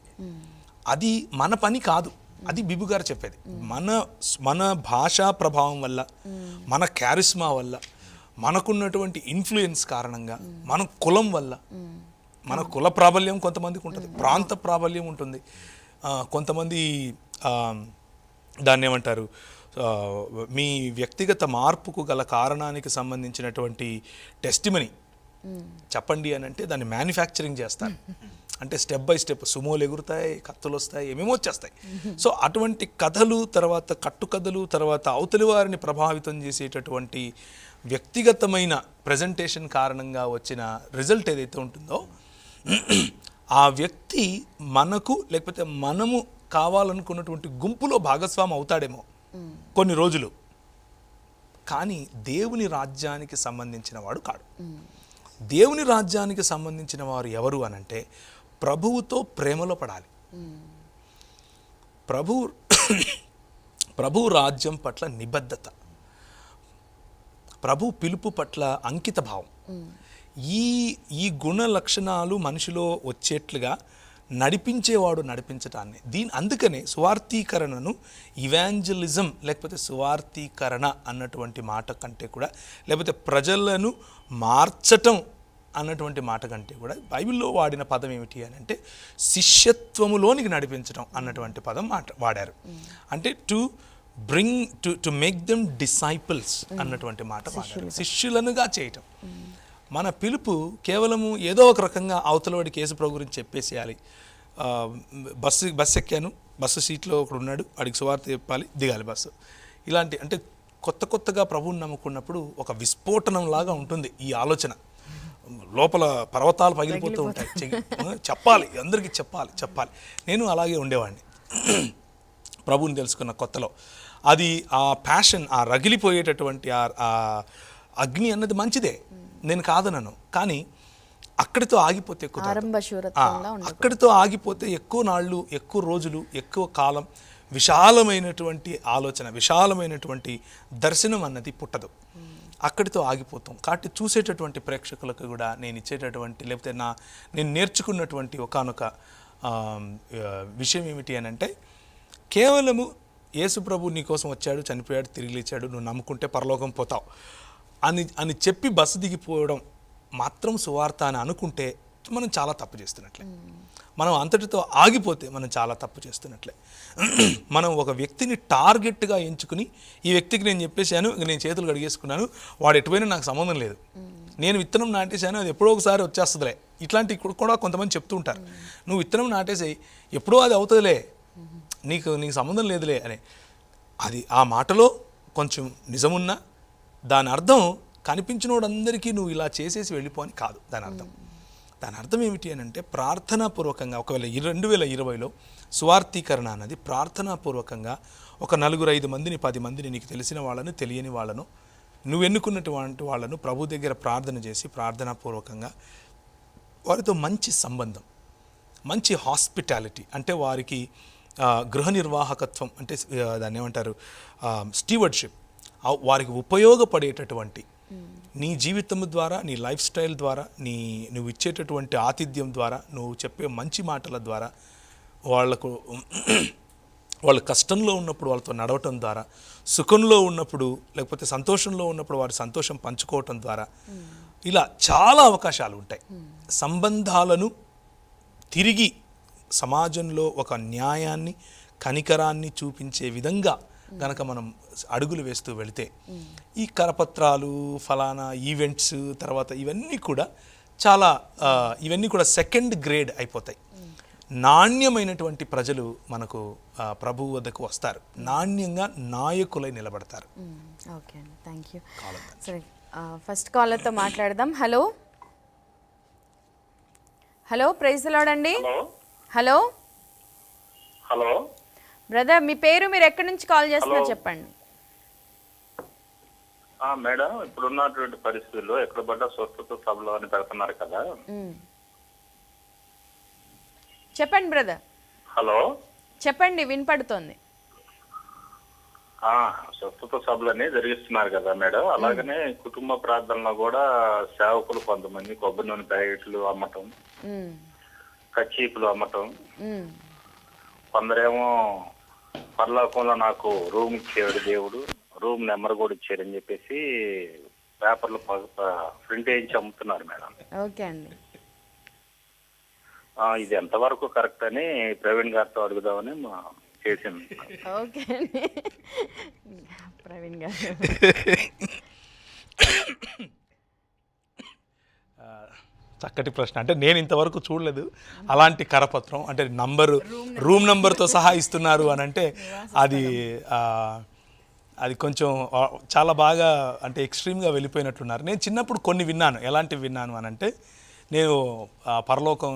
అది మన పని కాదు, అది బిబు గారు చెప్పేది. మన భాషా ప్రభావం వల్ల, మన క్యారిస్మా వల్ల, మనకున్నటువంటి ఇన్ఫ్లుయెన్స్ కారణంగా, మన కులం వల్ల, మన కుల ప్రాబల్యం కొంతమందికి ఉంటుంది, ప్రాంత ప్రాబల్యం ఉంటుంది, కొంతమంది దాన్ని ఏమంటారు, మీ వ్యక్తిగత మార్పుకు గల కారణానికి సంబంధించినటువంటి టెస్టిమనీ చెప్పండి అని అంటే దాన్ని మ్యానుఫ్యాక్చరింగ్ చేస్తారు. అంటే స్టెప్ బై స్టెప్ సుమోలు ఎగురుతాయి, కత్తులు వస్తాయి, ఏమేమో వచ్చేస్తాయి. సో అటువంటి కథలు, తర్వాత కట్టుకథలు, తర్వాత అవతలి వారిని ప్రభావితం చేసేటటువంటి వ్యక్తిగతమైన ప్రజెంటేషన్ కారణంగా వచ్చిన రిజల్ట్ ఏదైతే ఉంటుందో, ఆ వ్యక్తి మనకు లేకపోతే మనము కావాలనుకున్నటువంటి గుంపులో భాగస్వామి అవుతాడేమో కొన్ని రోజులు, కానీ దేవుని రాజ్యానికి సంబంధించిన వాడు కాడు. దేవుని రాజ్యానికి సంబంధించిన వారు ఎవరు అనంటే ప్రభువుతో ప్రేమలో పడాలి, ప్రభు రాజ్యం పట్ల నిబద్ధత, ప్రభు పిలుపు పట్ల అంకిత భావం, ఈ గుణ లక్షణాలు మనిషిలో వచ్చేట్లుగా నడిపించేవాడు నడిపించటాన్ని. అందుకనే సువార్థీకరణను ఇవాంజలిజం లేకపోతే సువార్థీకరణ అన్నటువంటి మాట కంటే కూడా, లేకపోతే ప్రజలను మార్చటం అన్నటువంటి మాట కంటే కూడా బైబిల్లో వాడిన పదం ఏమిటి అని అంటే శిష్యత్వములోనికి నడిపించడం అన్నటువంటి పదం వాడారు. అంటే టు మేక్ దెమ్ డిసైపుల్స్ అన్నటువంటి మాట వాడారు, శిష్యులనుగా చేయటం. మన పిలుపు కేవలము ఏదో ఒక రకంగా అవతలవాడికి యేసు ప్రభు గురించి చెప్పేసేయాలి. బస్సు ఎక్కాను, బస్సు సీట్లో ఒకడు ఉన్నాడు, వాడికి సువార్త చెప్పాలి, దిగాలి బస్సు. ఇలాంటి అంటే కొత్తగా ప్రభువుని నమ్ముకున్నప్పుడు ఒక విస్ఫోటనం లాగా ఉంటుంది ఈ ఆలోచన. లోపల పర్వతాలు పగిలిపోతూ ఉంటాయి, చెప్పాలి, అందరికీ చెప్పాలి. నేను అలాగే ఉండేవాడిని ప్రభువుని తెలుసుకున్న కొత్తలో. అది ఆ ప్యాషన్, ఆ రగిలిపోయేటటువంటి ఆ అగ్ని అన్నది మంచిదే, నేను కాదనను. కానీ అక్కడితో ఆగిపోతే అక్కడితో ఆగిపోతే ఎక్కువ నాళ్ళు, ఎక్కువ రోజులు, ఎక్కువ కాలం విశాలమైనటువంటి ఆలోచన, విశాలమైనటువంటి దర్శనం అన్నది పుట్టదు. అక్కడితో ఆగిపోతాం. కాబట్టి చూసేటటువంటి ప్రేక్షకులకు కూడా నేను ఇచ్చేటటువంటి లేకపోతే నేను నేర్చుకున్నటువంటి ఒకానొక విషయం ఏమిటి అని అంటే, కేవలము యేసు ప్రభు నీ కోసం వచ్చాడు, చనిపోయాడు, తిరిగి లేచాడు, నువ్వు నమ్ముకుంటే పరలోకం పోతావు అని చెప్పి బస్సు దిగిపోవడం మాత్రం సువార్త అని అనుకుంటే మనం చాలా తప్పు చేస్తున్నట్లే. మనం అంతటితో ఆగిపోతే మనం చాలా తప్పు చేస్తున్నట్లే. మనం ఒక వ్యక్తిని టార్గెట్గా ఎంచుకుని, ఈ వ్యక్తికి నేను చెప్పేశాను, నేను చేతులు కడిగేసుకున్నాను, వాడు ఎటుపోయినా నాకు సంబంధం లేదు, నేను విత్తనం నాటేశాను, అది ఎప్పుడో ఒకసారి వచ్చేస్తుందిలే, ఇట్లాంటి కూడా కొంతమంది చెప్తూ ఉంటారు. నువ్వు విత్తనం నాటేసాయి, ఎప్పుడో అది అవుతుందిలే, నీకు సంబంధం లేదులే అని. అది ఆ మాటలో కొంచెం నిజమున్నా దాని అర్థం కనిపించినోడందరికీ నువ్వు ఇలా చేసేసి వెళ్ళిపో అని కాదు దాని అర్థం. దాని అర్థం ఏమిటి అని అంటే ప్రార్థనాపూర్వకంగా ఒకవేళ 2020లో సువార్థీకరణ అన్నది ప్రార్థనాపూర్వకంగా ఒక 4-5 మందిని 10 మందిని నీకు తెలిసిన వాళ్ళను తెలియని వాళ్ళను నువ్వు ఎన్నుకున్నటువంటి వాళ్ళను ప్రభు దగ్గర ప్రార్థన చేసి ప్రార్థనాపూర్వకంగా వారితో మంచి సంబంధం, మంచి హాస్పిటాలిటీ, అంటే వారికి గృహ నిర్వాహకత్వం అంటే దాన్ని ఏమంటారు, స్టీవర్డ్షిప్, వారికి ఉపయోగపడేటటువంటి నీ జీవితం ద్వారా, నీ లైఫ్ స్టైల్ ద్వారా, నువ్వు ఇచ్చేటటువంటి ఆతిథ్యం ద్వారా, నువ్వు చెప్పే మంచి మాటల ద్వారా, వాళ్ళు కష్టంలో ఉన్నప్పుడు వాళ్ళతో నడవటం ద్వారా, సుఖంలో ఉన్నప్పుడు లేకపోతే సంతోషంలో ఉన్నప్పుడు వారి సంతోషం పంచుకోవటం ద్వారా, ఇలా చాలా అవకాశాలు ఉంటాయి. సంబంధాలను తిరిగి సమాజంలో ఒక న్యాయాన్ని, కనికరాన్ని చూపించే విధంగా గనక మనం అడుగులు వేస్తూ వెళితే ఈ కరపత్రాలు, ఫలానా ఈవెంట్స్, తర్వాత ఇవన్నీ కూడా సెకండ్ గ్రేడ్ అయిపోతాయి. నాణ్యమైనటువంటి ప్రజలు మనకు ప్రభువు వద్దకు వస్తారు, నాణ్యంగా నాయకులై నిలబడతారు. ఓకే అండి, థ్యాంక్ యూ. సరే, ఫస్ట్ కాలర్తో మాట్లాడదాం. Hello hello, praise the lord అండి. హలో హలో బ్రదర్, మీ పేరు, మీరు ఎక్కడి నుంచి కాల్ చేస్తున్నారు చెప్పండి. మేడం, ఇప్పుడున్నటువంటి పరిస్థితుల్లో ఎక్కడ పడ్డా స్వస్థత సభలో అని పెడుతున్నారు కదా. చెప్పండి బ్రదర్. హలో చెప్పండి, వినపడుతోంది. స్వస్థత సభలని జరిగిస్తున్నారు కదా మేడం. అలాగనే కుటుంబ ప్రార్థనలో కూడా సేవకులు కొంతమంది కొబ్బరి నూనె ప్యాకెట్లు అమ్మటం, కచ్చీపులు అమ్మటం, కొందరేమో పరలోకంలో నాకు రూమ్ ఇచ్చేవాడు దేవుడు, రూమ్ నెంబర్ కూడా ఇచ్చారని చెప్పేసి పేపర్లు ప్రింట్ వేయించి అమ్ముతున్నారు మేడం. ఓకే అండి, ఇది ఎంతవరకు కరెక్ట్ అని ప్రవీణ్ గారితో అడుగుదామని చేసింది. ఓకే అండి, ప్రవీణ్ గారు. చక్కటి ప్రశ్న. అంటే నేను ఇంతవరకు చూడలేదు అలాంటి కరపత్రం, అంటే రూమ్ నంబర్తో సహా ఇస్తున్నారు అని అంటే అది కొంచెం చాలా బాగా, అంటే ఎక్స్ట్రీమ్గా వెళ్ళిపోయినట్లున్నారు. నేను చిన్నప్పుడు కొన్ని విన్నాను. ఎలాంటివి విన్నాను అని అంటే, నేను పరలోకం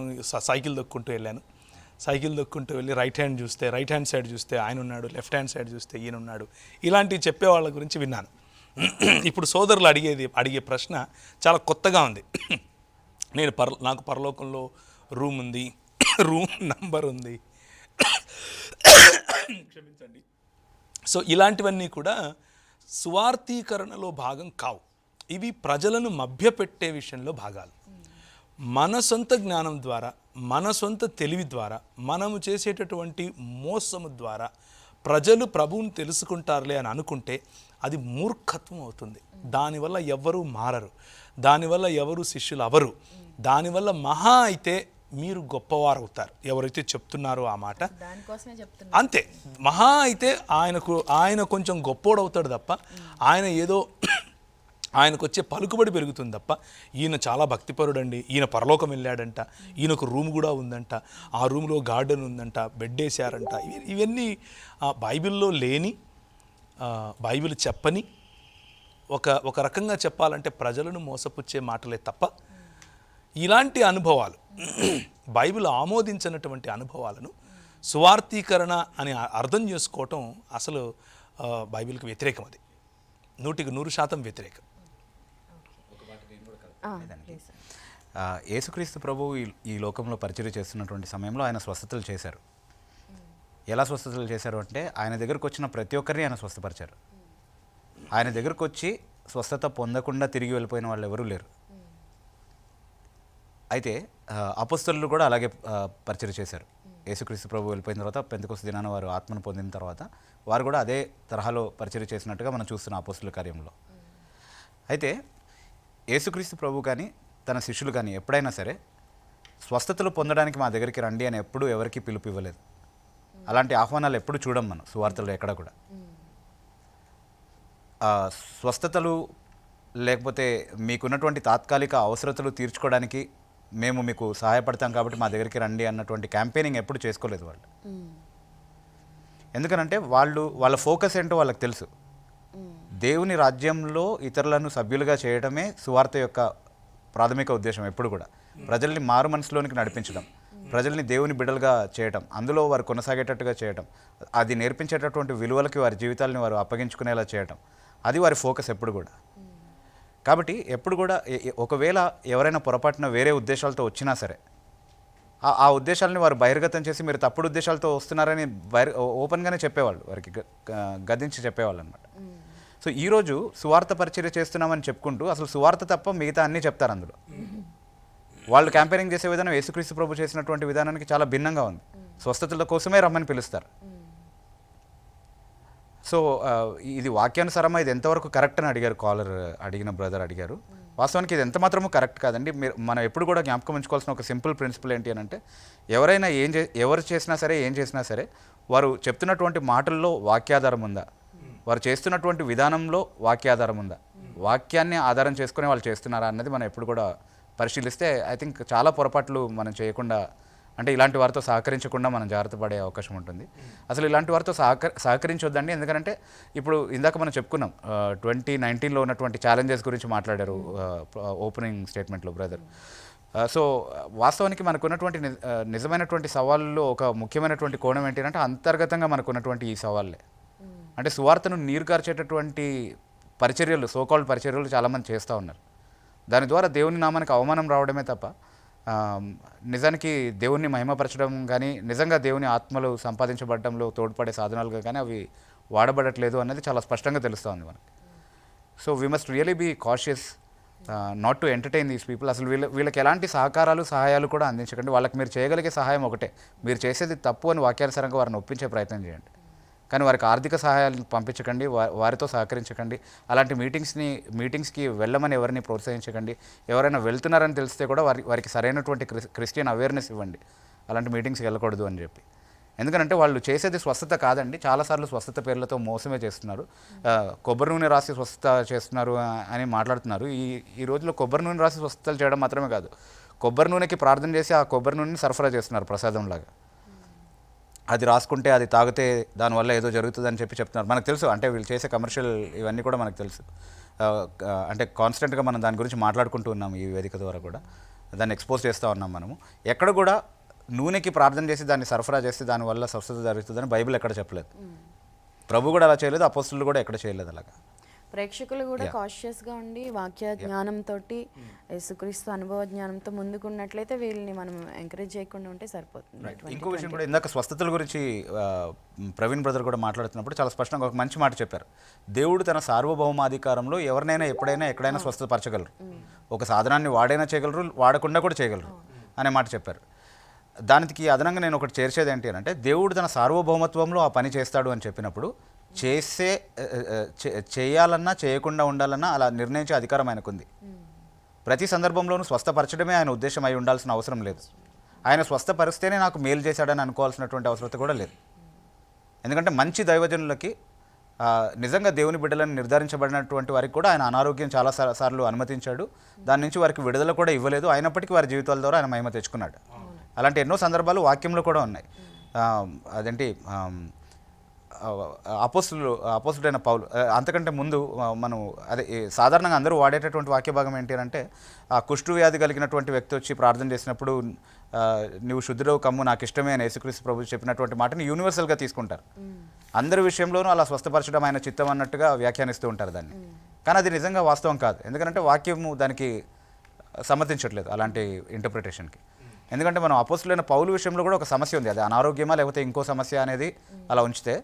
సైకిల్ దొక్కుంటూ వెళ్ళాను. సైకిల్ దొక్కుంటూ వెళ్ళి రైట్ హ్యాండ్ సైడ్ చూస్తే ఆయన ఉన్నాడు, లెఫ్ట్ హ్యాండ్ సైడ్ చూస్తే ఈయన ఉన్నాడు, ఇలాంటివి చెప్పే వాళ్ళ గురించి విన్నాను. ఇప్పుడు సోదరులు అడిగే ప్రశ్న చాలా కొత్తగా ఉంది. నాకు పరలోకంలో రూమ్ ఉంది, రూమ్ నంబర్ ఉంది, క్షమించండి. సో ఇలాంటివన్నీ కూడా సువార్థీకరణలో భాగం కావు. ఇవి ప్రజలను మభ్యపెట్టే విషయంలో భాగాలు. మన సొంత జ్ఞానం ద్వారా, మన సొంత తెలివి ద్వారా, మనము చేసేటటువంటి మోసము ద్వారా ప్రజలు ప్రభువుని తెలుసుకుంటారులే అని అనుకుంటే అది మూర్ఖత్వం అవుతుంది. దానివల్ల ఎవ్వరూ మారరు, దానివల్ల ఎవరు శిష్యులు అవరు. దానివల్ల మహా అయితే మీరు గొప్పవారు అవుతారు, ఎవరైతే చెప్తున్నారో ఆ మాట. అంతే, మహా అయితే ఆయన కొంచెం గొప్పోడవుతాడు తప్ప, ఆయనకు వచ్చే పలుకుబడి పెరుగుతుంది తప్ప, ఈయన చాలా భక్తిపరుడండి, ఈయన పరలోకం వెళ్ళాడంట, ఈయనకు రూమ్ కూడా ఉందంట, ఆ రూమ్లో గార్డెన్ ఉందంట, బెడ్ వేసారంట, ఇవన్నీ బైబిల్లో లేని, బైబిల్ చెప్పని, ఒక రకంగా చెప్పాలంటే ప్రజలను మోసపుచ్చే మాటలే తప్ప, ఇలాంటి అనుభవాలు, బైబిల్ ఆమోదించినటువంటి అనుభవాలను సువార్థీకరణ అని అర్థం చేసుకోవటం అసలు బైబిల్కి వ్యతిరేకం. అది 100% వ్యతిరేకం. యేసుక్రీస్తు ప్రభువు ఈ లోకంలో పరిచర్య చేస్తున్నటువంటి సమయంలో ఆయన స్వస్థతలు చేశారు. ఎలా స్వస్థతలు చేశారు అంటే, ఆయన దగ్గరకు వచ్చిన ప్రతి ఒక్కరిని ఆయన స్వస్థపరిచారు. ఆయన దగ్గరకు వచ్చి స్వస్థత పొందకుండా తిరిగి వెళ్ళిపోయిన వాళ్ళు ఎవరూ లేరు. అయితే అపొస్తలులు కూడా అలాగే పరిచర్య చేశారు. యేసుక్రీస్తు ప్రభు వెళ్ళిపోయిన తర్వాత పెంతెకొస్తు దినాన వారు ఆత్మను పొందిన తర్వాత వారు కూడా అదే తరహాలో పరిచర్య చేసినట్టుగా మనం చూస్తున్నాం అపొస్తలుల కార్యంలో. అయితే యేసుక్రీస్తు ప్రభు కానీ తన శిష్యులు కానీ ఎప్పుడైనా సరే స్వస్థతలు పొందడానికి మా దగ్గరికి రండి అని ఎప్పుడూ ఎవరికి పిలుపు ఇవ్వలేదు. అలాంటి ఆహ్వానాలు ఎప్పుడు చూడం మనం సువార్తల్లో ఎక్కడ కూడా. స్వస్థతలు లేకపోతే మీకున్నటువంటి తాత్కాలిక అవసరతలు తీర్చుకోవడానికి మేము మీకు సహాయపడతాం కాబట్టి మా దగ్గరికి రండి అన్నటువంటి క్యాంపెయినింగ్ ఎప్పుడు చేసుకోలేదు వాళ్ళు. ఎందుకనంటే వాళ్ళ ఫోకస్ ఏంటో వాళ్ళకి తెలుసు. దేవుని రాజ్యంలో ఇతరులను సభ్యులుగా చేయడమే సువార్త యొక్క ప్రాథమిక ఉద్దేశం ఎప్పుడు కూడా. ప్రజల్ని మారు మనసులోనికి నడిపించడం, ప్రజల్ని దేవుని బిడ్డలుగా చేయటం, అందులో వారు కొనసాగేటట్టుగా చేయటం, అది నేర్పించేటటువంటి విలువలకి వారి జీవితాలని వారు అప్పగించుకునేలా చేయటం, అది వారి ఫోకస్ ఎప్పుడు కూడా. కాబట్టి ఎప్పుడు కూడా ఒకవేళ ఎవరైనా పొరపాటున వేరే ఉద్దేశాలతో వచ్చినా సరే ఆ ఉద్దేశాలని వారు బహిర్గతం చేసి మీరు తప్పుడు ఉద్దేశాలతో వస్తున్నారని ఓపెన్గానే చెప్పేవాళ్ళు, వారికి గద్దించి చెప్పేవాళ్ళు అనమాట. సో ఈరోజు సువార్త పరిచర్య చేస్తున్నామని చెప్పుకుంటూ అసలు సువార్త తప్ప మిగతా అన్నీ చెప్తారు అందులో. వాళ్ళు క్యాంపెయినింగ్ చేసే విధానం యేసుక్రీస్తు ప్రభు చేసినటువంటి విధానానికి చాలా భిన్నంగా ఉంది. స్వస్థతల కోసమే రమ్మని పిలుస్తారు. సో ఇది వాక్యానుసారమా, ఇది ఎంతవరకు కరెక్ట్ అని అడిగారు కాలర్, అడిగిన బ్రదర్ అడిగారు. వాస్తవానికి ఇది ఎంత మాత్రమూ కరెక్ట్ కాదండి. మనం ఎప్పుడు కూడా జ్ఞాపకం ఉంచుకోవాల్సిన ఒక సింపుల్ ప్రిన్సిపల్ ఏంటి అని అంటే, ఎవరైనా ఎవరు చేసినా సరే, ఏం చేసినా సరే, వారు చెప్తున్నటువంటి మాటల్లో వాక్యాధారం ఉందా, వారు చేస్తున్నటువంటి విధానంలో వాక్యాధారం ఉందా, వాక్యాన్ని ఆధారం చేసుకుని వాళ్ళు చేస్తున్నారా అన్నది మనం ఎప్పుడు కూడా పరిశీలిస్తే ఐ థింక్ చాలా పొరపాట్లు మనం చేయకుండా, అంటే ఇలాంటి వారితో సహకరించకుండా మనం జాగ్రత్త పడే అవకాశం ఉంటుంది. అసలు ఇలాంటి వారితో సహకరించొద్దండి. ఎందుకంటే ఇప్పుడు ఇందాక మనం చెప్పుకున్నాం 2019లో ఉన్నటువంటి ఛాలెంజెస్ గురించి మాట్లాడారు ఓపెనింగ్ స్టేట్మెంట్లో బ్రదర్. సో వాస్తవానికి మనకున్నటువంటి నిజమైనటువంటి సవాళ్ళలో ఒక ముఖ్యమైనటువంటి కోణం ఏంటంటే అంతర్గతంగా మనకున్నటువంటి ఈ సవాళ్ళే. అంటే సువార్తను నీరుగార్చేటటువంటి పరిచర్యలు, సోకాల్డ్ పరిచర్యలు చాలామంది చేస్తూ ఉన్నారు. దాని ద్వారా దేవుని నామానికి అవమానం రావడమే తప్ప నిజానికి దేవుణ్ణి మహిమపరచడం కానీ, నిజంగా దేవుని ఆత్మలు సంపాదించబడడంలో తోడ్పడే సాధనాలుగా కానీ అవి వాడబడట్లేదు అన్నది చాలా స్పష్టంగా తెలుస్తూ ఉంది మనకి. So we must really be cautious not to entertain these people. అసలు వీళ్ళకి ఎలాంటి సహాయాలు కూడా అందించకండి. వాళ్ళకి మీరు చేయగలిగే సహాయం ఒకటే, మీరు చేసేది తప్పు అని వాక్యానుసారంగా వారిని ఒప్పించే ప్రయత్నం చేయండి. కానీ వారికి ఆర్థిక సహాయాలను పంపించకండి, వారితో సహకరించకండి. అలాంటి మీటింగ్స్కి వెళ్ళమని ఎవరిని ప్రోత్సహించకండి. ఎవరైనా వెళ్తున్నారని తెలిస్తే కూడా వారికి సరైనటువంటి క్రిస్టియన్ అవేర్నెస్ ఇవ్వండి, అలాంటి మీటింగ్స్కి వెళ్ళకూడదు అని చెప్పి. ఎందుకంటే వాళ్ళు చేసేది స్వస్థత కాదండి, చాలాసార్లు స్వస్థత పేర్లతో మోసమే చేస్తున్నారు. కొబ్బరి నూనె రాసి స్వస్థత చేస్తున్నారు అని మాట్లాడుతున్నారు. ఈ రోజుల్లో కొబ్బరి నూనె రాసి స్వస్థతలు చేయడం మాత్రమే కాదు, కొబ్బరి నూనెకి ప్రార్థన చేసి ఆ కొబ్బరి నూనెని సరఫరా చేస్తున్నారు ప్రసాదంలాగా. అది రాసుకుంటే, అది తాగితే దానివల్ల ఏదో జరుగుతుందని చెప్తున్నారు. మనకు తెలుసు, అంటే వీళ్ళు చేసే కమర్షియల్ ఇవన్నీ కూడా మనకు తెలుసు. అంటే కాన్స్టెంట్గా మనం దాని గురించి మాట్లాడుకుంటూ ఉన్నాం ఈ వేదిక ద్వారా కూడా, దాన్ని ఎక్స్పోజ్ చేస్తూ ఉన్నాం మనము. ఎక్కడ కూడా నూనెకి ప్రార్థన చేసి దాన్ని సరఫరా చేస్తే దానివల్ల స్వస్థత జరుగుతుందని బైబిల్ ఎక్కడ చెప్పలేదు. ప్రభు కూడా అలా చేయలేదు, అపోస్తులు కూడా ఎక్కడ చేయలేదు అలాగా. ప్రేక్షకులు కూడా కాషియస్గా ఉండి వాక్య జ్ఞానంతో, యేసుక్రీస్తు అనుభవ జ్ఞానంతో ముందుకున్నట్లయితే వీళ్ళని మనం ఎంకరేజ్ చేయకుండా ఉంటే సరిపోతుంది. ఇంకో విషయం కూడా, ఇందాక స్వస్థతల గురించి ప్రవీణ్ బ్రదర్ కూడా మాట్లాడుతున్నప్పుడు చాలా స్పష్టంగా ఒక మంచి మాట చెప్పారు. దేవుడు తన సార్వభౌమాధికారంలో ఎవరినైనా ఎప్పుడైనా ఎక్కడైనా స్వస్థపరచగలరు. ఒక సాధనాన్ని వాడైనా చేయగలరు, వాడకుండా కూడా చేయగలరు అనే మాట చెప్పారు. దానికి అదనంగా నేను ఒకటి చేర్చేది ఏంటి అంటే, దేవుడు తన సార్వభౌమత్వంలో ఆ పని చేస్తాడు అని చెప్పినప్పుడు చేయాలన్నా చేయకుండా ఉండాలన్నా అలా నిర్ణయించే అధికారం ఆయనకుంది. ప్రతి సందర్భంలోనూ స్వస్థపరచడమే ఆయన ఉద్దేశం అయి ఉండాల్సిన అవసరం లేదు. ఆయన స్వస్థపరిస్తేనే నాకు మేలు చేశాడని అనుకోవాల్సినటువంటి అవసరం కూడా లేదు. ఎందుకంటే మంచి దైవజనులకి, నిజంగా దేవుని బిడ్డలను నిర్ధారించబడినటువంటి వారికి కూడా ఆయన అనారోగ్యం చాలా సార్లు అనుమతించాడు. దాని నుంచి వారికి విడుదల కూడా ఇవ్వలేదు. అయినప్పటికీ వారి జీవితాల ద్వారా ఆయన మహిమ తెచ్చుకున్నాడు. అలాంటి ఎన్నో సందర్భాలు వాక్యంలో కూడా ఉన్నాయి. అదేంటి అపోస్తుడైన పౌలు, అంతకంటే ముందు మనం అదే సాధారణంగా అందరూ వాడేటటువంటి వాక్య భాగం ఏంటి అంటే, ఆ కుష్టు వ్యాధి కలిగినటువంటి వ్యక్తి వచ్చి ప్రార్థన చేసినప్పుడు నువ్వు శుద్ధుడవు కమ్ము, నాకు ఇష్టమే అని యేసుక్రీస్తు ప్రభు చెప్పినటువంటి మాటని యూనివర్సల్గా తీసుకుంటారు. అందరి విషయంలోనూ అలా స్వస్థపరచడం ఆయన చిత్తం అన్నట్టుగా వ్యాఖ్యానిస్తూ ఉంటారు దాన్ని. కానీ అది నిజంగా వాస్తవం కాదు. ఎందుకంటే వాక్యము దానికి సమ్మతించట్లేదు అలాంటి ఇంటర్ప్రిటేషన్కి. ఎందుకంటే మనం అపోస్తులైన పౌలు విషయంలో కూడా ఒక సమస్య ఉంది. అది అనారోగ్యమా లేకపోతే ఇంకో సమస్య అనేది అలా ఉంచితే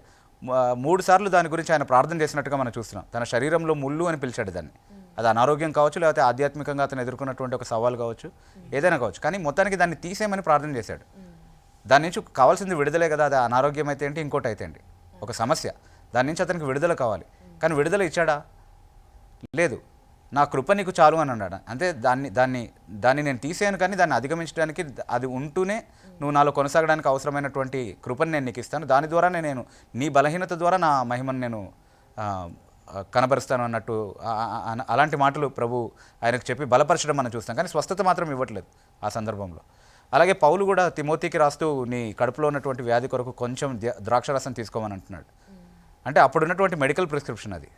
3 సార్లు దాని గురించి ఆయన ప్రార్థన చేసినట్టుగా మనం చూస్తున్నాం. తన శరీరంలో ముళ్ళు అని పిలిచాడు దాన్ని. అది అనారోగ్యం కావచ్చు, లేకపోతే ఆధ్యాత్మికంగా అతను ఎదుర్కొన్నటువంటి ఒక సవాల్ కావచ్చు, ఏదైనా కావచ్చు. కానీ మొత్తానికి దాన్ని తీసేయమని ప్రార్థన చేశాడు. దాని నుంచి కావాల్సింది విడుదలే కదా. అది అనారోగ్యం అయితే ఏంటి, ఇంకోటి అయితే ఏంటి, ఒక సమస్య. దాని నుంచి అతనికి విడుదల కావాలి. కానీ విడుదల ఇచ్చాడా? లేదు. నా కృప నీకు చాలు అని అన్నాడు. అంటే దాన్ని నేను తీసేయను, కానీ దాన్ని అధిగమించడానికి అది ఉంటూనే నువ్వు నాలో కొనసాగడానికి అవసరమైనటువంటి కృపను నేను నీకు ఇస్తాను. దాని ద్వారానే నేను నీ బలహీనత ద్వారా నా మహిమను నేను కనబరుస్తాను అన్నట్టు అలాంటి మాటలు ప్రభు ఆయనకు చెప్పి బలపరచడం మనం చూస్తాం. కానీ స్వస్థత మాత్రం ఇవ్వట్లేదు ఆ సందర్భంలో. అలాగే పౌలు కూడా తిమోతికి రాస్తూ నీ కడుపులో ఉన్నటువంటి వ్యాధి కొరకు కొంచెం ద్రాక్షరసం తీసుకోమని అంటున్నాడు. అంటే అప్పుడున్నటువంటి మెడికల్ ప్రిస్క్రిప్షన్ అది.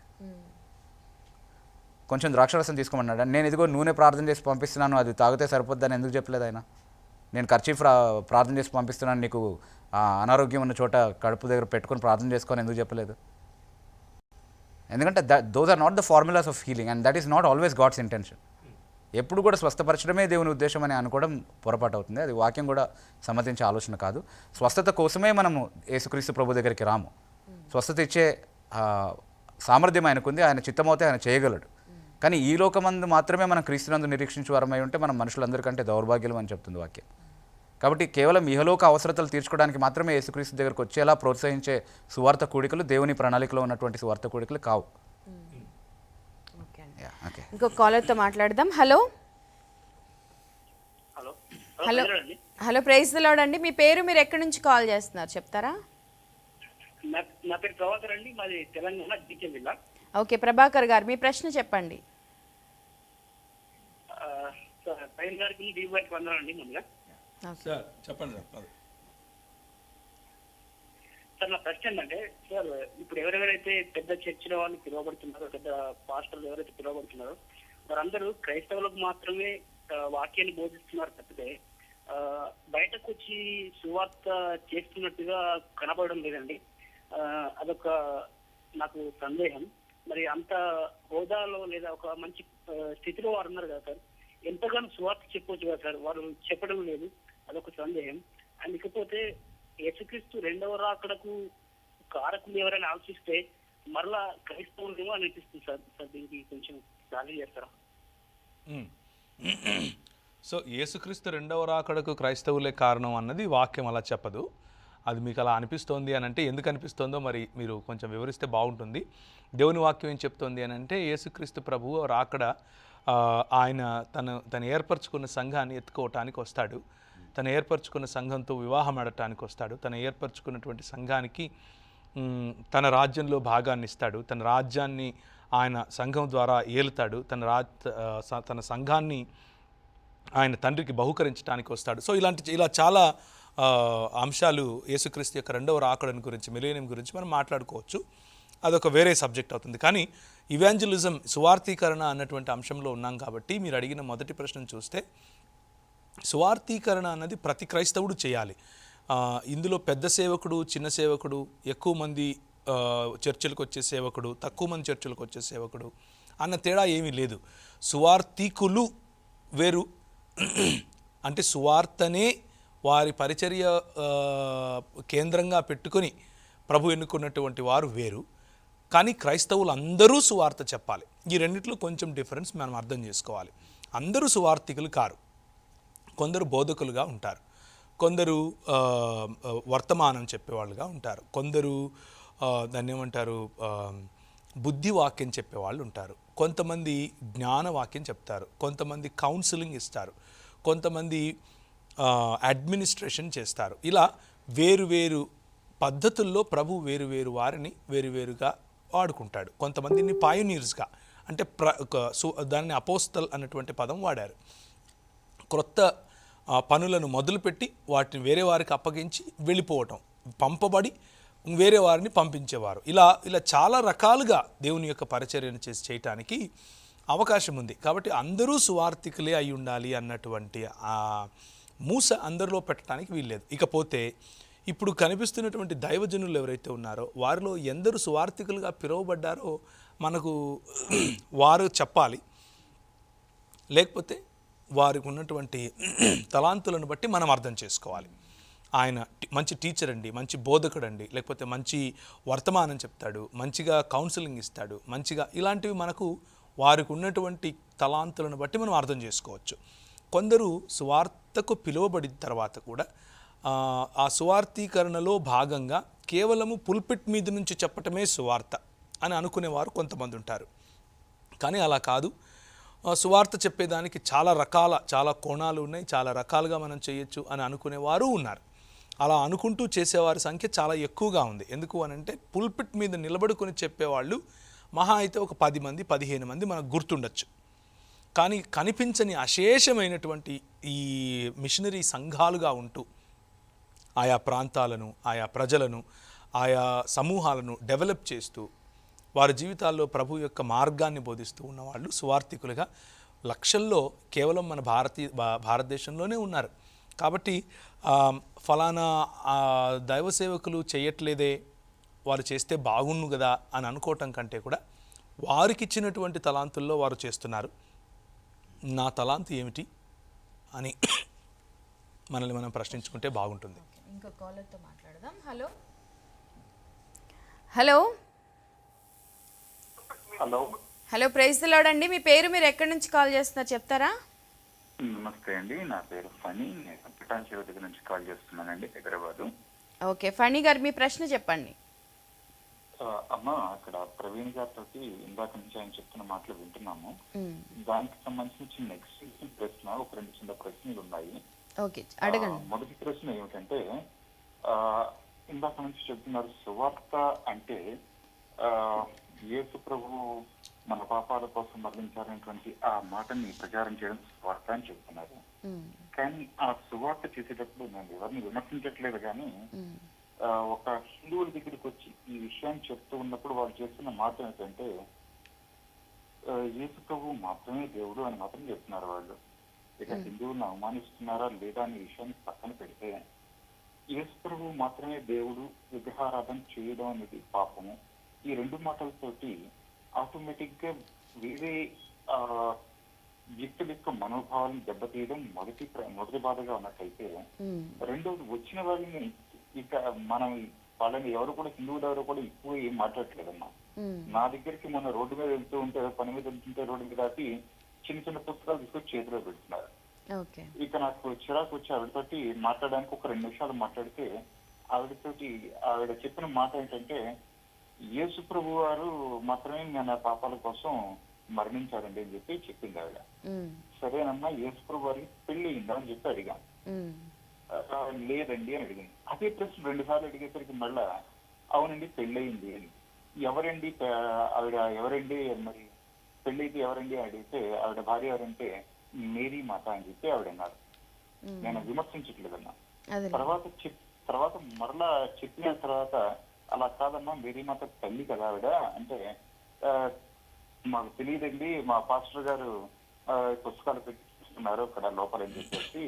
కొంచెం ద్రాక్షరసం తీసుకోమన్నాడు. నేను ఇదిగో నూనె ప్రార్థన చేసి పంపిస్తున్నాను, అది తాగితే సరిపోద్దని ఎందుకు చెప్పలేదు ఆయన? నేను కర్చీఫ్ ప్రార్థన చేసి పంపిస్తున్నాను, నీకు అనారోగ్యం ఉన్న చోట కడుపు దగ్గర పెట్టుకొని ప్రార్థన చేసుకొని ఎందుకు చెప్పలేదు? ఎందుకంటే those are not the formulas of healing and that is not always God's intention. ఎప్పుడు కూడా స్వస్థపరచడమే దేవుని ఉద్దేశం అని అనుకోవడం పొరపాటు అవుతుంది. అది వాక్యం కూడా సమ్మతించే ఆలోచన కాదు. స్వస్థత కోసమే మనము యేసుక్రీస్తు ప్రభు దగ్గరికి రాము. స్వస్థత ఇచ్చే సామర్థ్యం ఆయనకుంది, ఆయన చిత్తమవుతే ఆయన చేయగలడు. కానీ ఈ లోకమందు మాత్రమే మనం క్రీస్తునందు నిరీక్షించు వరమై ఉంటే మనం మనుషులందరికంటే దౌర్భాగ్యం అని చెప్తుంది వాక్యం. కాబట్టి కేవలం ఇహలోక అవసరతలు తీర్చుకోవడానికి మాత్రమే యేసుక్రీస్తు దగ్గరకు వచ్చేలా ప్రోత్సహించే సువార్త కూడికలు దేవుని ప్రణాళికలో ఉన్నటువంటి సువార్త కూడికలు కావు. ఓకే, ఇంకో కాలర్తో మాట్లాడదాం. Hello hello hello, praise the lord అండి. మీ పేరు, మీరు ఎక్కడి నుంచి కాల్ చేస్తున్నారు చెప్తారా? నా పేరు ప్రభాకర్ అండి, మాది తెలంగాణ డికే జిల్లా. ఓకే ప్రభాకర్ గారు, మీ ప్రశ్న చెప్పండి. పైన గారికి దీపావళికి వందనండి ముందుగా. సార్ చెప్పండి సార్ నా ప్రశ్న ఏంటంటే, సార్ ఇప్పుడు ఎవరెవరైతే పెద్ద చర్చిలో వాళ్ళు పిలువబడుతున్నారో, పెద్ద పాస్టర్లు ఎవరైతే పిలువబడుతున్నారో వారందరూ క్రైస్తవులకు మాత్రమే వాక్యాన్ని బోధిస్తున్నారు తప్పితే బయటకు వచ్చి సువార్త చేస్తున్నట్టుగా కనబడడం లేదండి. అదొక నాకు సందేహం. మరి అంత హోదాలో లేదా ఒక మంచి స్థితిలో వారు ఉన్నారు కదా సార్, ఎంతగానో సువార్త చెప్పవచ్చు కదా సార్, వారు చెప్పడం లేదు. అదొక సందేహం. అండ్ ఇకపోతే యేసుక్రీస్తు రెండవ రాకడకు కారకులు ఎవరైనా ఆలోచిస్తే మరలా క్రైస్తవులేమో అని అనిపిస్తుంది సార్. సార్ దీనికి కొంచెం ఖాళీ చేస్తారా? సో యేసుక్రీస్తు రెండవ రాకడకు క్రైస్తవులే కారణం అన్నది వాక్యం అలా చెప్పదు. అది మీకు అలా అనిపిస్తోంది అని అంటే ఎందుకు అనిపిస్తోందో మరి మీరు కొంచెం వివరిస్తే బాగుంటుంది. దేవుని వాక్యం ఏం చెప్తోంది అని అంటే, యేసుక్రీస్తు ప్రభువు రాకడ ఆయన తను ఏర్పరచుకున్న సంఘాన్ని ఎత్తుకోవటానికి వస్తాడు. తను ఏర్పరచుకున్న సంఘంతో వివాహం ఆడటానికి వస్తాడు. తను ఏర్పరచుకున్నటువంటి సంఘానికి తన రాజ్యంలో భాగాన్ని ఇస్తాడు. తన రాజ్యాన్ని ఆయన సంఘం ద్వారా ఏలుతాడు. తన సంఘాన్ని ఆయన తండ్రికి బహుకరించడానికి వస్తాడు. సో ఇలా చాలా అంశాలు యేసుక్రీస్తు యొక్క రెండవ రాకడని గురించి, మిలేనియం గురించి మనం మాట్లాడుకోవచ్చు. అదొక వేరే సబ్జెక్ట్ అవుతుంది. కానీ ఇవాంజలిజం, సువార్థీకరణ అన్నటువంటి అంశంలో ఉన్నాం కాబట్టి మీరు అడిగిన మొదటి ప్రశ్నను చూస్తే, సువార్థీకరణ అన్నది ప్రతి క్రైస్తవుడు చేయాలి. ఇందులో పెద్ద సేవకుడు, చిన్న సేవకుడు, ఎక్కువ మంది చర్చిలకు వచ్చే సేవకుడు, తక్కువ మంది చర్చిలకు వచ్చే సేవకుడు అన్న తేడా ఏమీ లేదు. సువార్థికులు వేరు, అంటే సువార్తనే వారి పరిచర్య కేంద్రంగా పెట్టుకొని ప్రభు ఎన్నుకున్నటువంటి వారు వేరు. కానీ క్రైస్తవులు అందరూ సువార్త చెప్పాలి. ఈ రెండిట్లో కొంచెం డిఫరెన్స్ మనం అర్థం చేసుకోవాలి. అందరూ సువార్థికులు కారు. కొందరు బోధకులుగా ఉంటారు, కొందరు వర్తమానం చెప్పేవాళ్ళుగా ఉంటారు, కొందరు దాన్ని ఏమంటారు బుద్ధివాక్యం చెప్పేవాళ్ళు ఉంటారు, కొంతమంది జ్ఞానవాక్యం చెప్తారు, కొంతమంది కౌన్సిలింగ్ ఇస్తారు, కొంతమంది అడ్మినిస్ట్రేషన్ చేస్తారు. ఇలా వేరువేరు పద్ధతుల్లో ప్రభు వేరువేరు వారిని వేరువేరుగా వాడుకుంటాడు. కొంతమందిని పాయోనీర్స్గా, అంటే దాన్ని అపోస్తల్ అన్నటువంటి పదం వాడారు. క్రొత్త పనులను మొదలుపెట్టి వాటిని వేరే వారికి అప్పగించి వెళ్ళిపోవటం, పంపబడి వేరే వారిని పంపించేవారు. ఇలా చాలా రకాలుగా దేవుని యొక్క పరిచర్యను చేయటానికి అవకాశం ఉంది. కాబట్టి అందరూ సువార్థికులే అయి ఉండాలి అన్నటువంటి ఆ మూస అందరిలో పెట్టడానికి వీల్లేదు. ఇకపోతే ఇప్పుడు కనిపిస్తున్నటువంటి దైవజనులు ఎవరైతే ఉన్నారో వారిలో ఎందరు సువార్థికులుగా పిలువబడ్డారో మనకు వారు చెప్పాలి. లేకపోతే వారికి ఉన్నటువంటి తలాంతులను బట్టి మనం అర్థం చేసుకోవాలి. ఆయన మంచి టీచర్ అండి, మంచి బోధకుడు అండి, లేకపోతే మంచి వర్తమానం చెప్తాడు, మంచిగా కౌన్సిలింగ్ ఇస్తాడు, మంచిగా ఇలాంటివి మనకు వారికి ఉన్నటువంటి తలాంతులను బట్టి మనం అర్థం చేసుకోవచ్చు. కొందరు సువార్తకు పిలువబడిన తర్వాత కూడా ఆ సువార్థీకరణలో భాగంగా కేవలము పుల్పిట్ మీద నుంచి చెప్పటమే సువార్త అని అనుకునేవారు కొంతమంది ఉంటారు. కానీ అలా కాదు. సువార్త చెప్పేదానికి చాలా కోణాలు ఉన్నాయి, చాలా రకాలుగా మనం చేయొచ్చు అని అనుకునేవారు ఉన్నారు. అలా అనుకుంటూ చేసేవారి సంఖ్య చాలా ఎక్కువగా ఉంది. ఎందుకు అనంటే పుల్పిట్ మీద నిలబడుకొని చెప్పేవాళ్ళు మహా అయితే ఒక 10 మంది 15 మంది మనకు గుర్తుండొచ్చు. కానీ కనిపించని అశేషమైనటువంటి ఈ మిషనరీ సంఘాలుగా ఉంటూ ఆయా ప్రాంతాలను, ఆయా ప్రజలను, ఆయా సమూహాలను డెవలప్ చేస్తూ వారి జీవితాల్లో ప్రభు యొక్క మార్గాన్ని బోధిస్తూ ఉన్నవాళ్ళు సువార్థికులుగా లక్షల్లో కేవలం మన భారతదేశంలోనే ఉన్నారు. కాబట్టి ఫలానా దైవ సేవకులు చేయట్లేదే, వారు చేస్తే బాగుండు కదా అని అనుకోవటం కంటే కూడా వారికి ఇచ్చినటువంటి తలాంతుల్లో వారు చేస్తున్నారు, నా తలాంతు ఏమిటి అని మనల్ని మనం ప్రశ్నించుకుంటే బాగుంటుంది. ఇంకో కాలర్తో మాట్లాడదాం. Hello hello hello hello, praise the lord అండి. మీ పేరు, మీరు ఎక్కడి నుంచి కాల్ చేస్తున్నారు చెప్తారా? నమస్తే అండి, నా పేరు ఫనీ, నేను పిటాన్ శివ దగ్గర నుంచి కాల్ చేస్తున్నానండి, హైదరాబాదు. ఓకే ఫణి గారు, మీ ప్రశ్న చెప్పండి. అమ్మ, అక్కడ ప్రవీణ్ గారితో ఇందాక నుంచి ఆయన చెప్తున్న మాటలు వింటున్నాము. దానికి సంబంధించిన చిన్న ఎక్స్టెన్షన్ ప్రశ్న, ఒక 2 చిన్న ప్రశ్నలు ఉన్నాయి. ఓకే అడగండి. మొదటి ప్రశ్న ఏమిటంటే, ఇందాక నుంచి చెప్తున్నారు సువార్త అంటే యేసు ప్రభు మన పాపాల కోసం మరణించారనేటువంటి ఆ మాటని ప్రచారం చేయడం సువార్త అని చెప్తున్నారు. కానీ ఆ సువార్త చేసేటప్పుడు నేను ఎవరిని విమర్శించట్లేదు, కానీ ఒక హిందువుల దగ్గరికి వచ్చి ఈ విషయాన్ని చెప్తూ ఉన్నప్పుడు వాళ్ళు చేస్తున్న మాట ఏంటంటే యేసు ప్రభు మాత్రమే దేవుడు అని మాత్రం చెప్తున్నారు వాళ్ళు. ఇక హిందువులను అవమానిస్తున్నారా లేదా అనే విషయాన్ని పక్కన పెడితే, యేసు ప్రభు మాత్రమే దేవుడు, విగ్రహారాధన చేయడం అనేది పాపము, ఈ 2 మాటలతోటి ఆటోమేటిక్ గా వేరే వ్యక్తుల యొక్క మనోభావాలను దెబ్బతీయడం మొదటి బాధగా ఉన్నట్టయితే, రెండోది వచ్చిన వాళ్ళని ఇక మనం వాళ్ళని ఎవరు కూడా హిందువులు ఎవరు కూడా ఎక్కువ ఏం మాట్లాడట్లేదమ్మా. నా దగ్గరికి మొన్న రోడ్డు మీద వెళ్తూ ఉంటే, పని మీద వెళ్తుంటే రోడ్డు మీద దాటి చిన్న చిన్న పుస్తకాలు తీసుకొచ్చి చేతిలో పెడుతున్నారు. ఇక నాకు చిరాకు వచ్చి ఆవిడతోటి మాట్లాడడానికి ఒక 2 నిమిషాలు మాట్లాడితే, ఆవిడ చెప్పిన మాట ఏంటంటే, యేసు ప్రభు వారు మాత్రమే మన పాపాల కోసం మరణించారండి అని చెప్పి చెప్పింది ఆవిడ. సరేనమ్మా, యేసు ప్రభు వారికి పెళ్లి అయిందా అని చెప్పి అడిగాం. లేదండి అని అడిగింది. అదే ప్రశ్న 2 సార్లు అడిగేసరికి మళ్ళా అవునండి పెళ్ళయింది అని. ఎవరండి ఆవిడ, ఎవరండి మరి పెళ్ళైతే ఎవరండి అని అడిగితే, ఆవిడ భార్య ఎవరంటే మేరీ మాత అని చెప్పి ఆవిడ అన్నారు. నేను విమర్శించట్లేదన్నా. తర్వాత మరలా చెప్పిన తర్వాత, అలా కాదమ్మా మేరీ మాత తల్లి కదా ఆవిడ అంటే, మాకు తెలియదండి, మా పాస్టర్ గారు పుస్తకాలు పెట్టిస్తున్నారు అక్కడ లోపల అని చెప్పేసి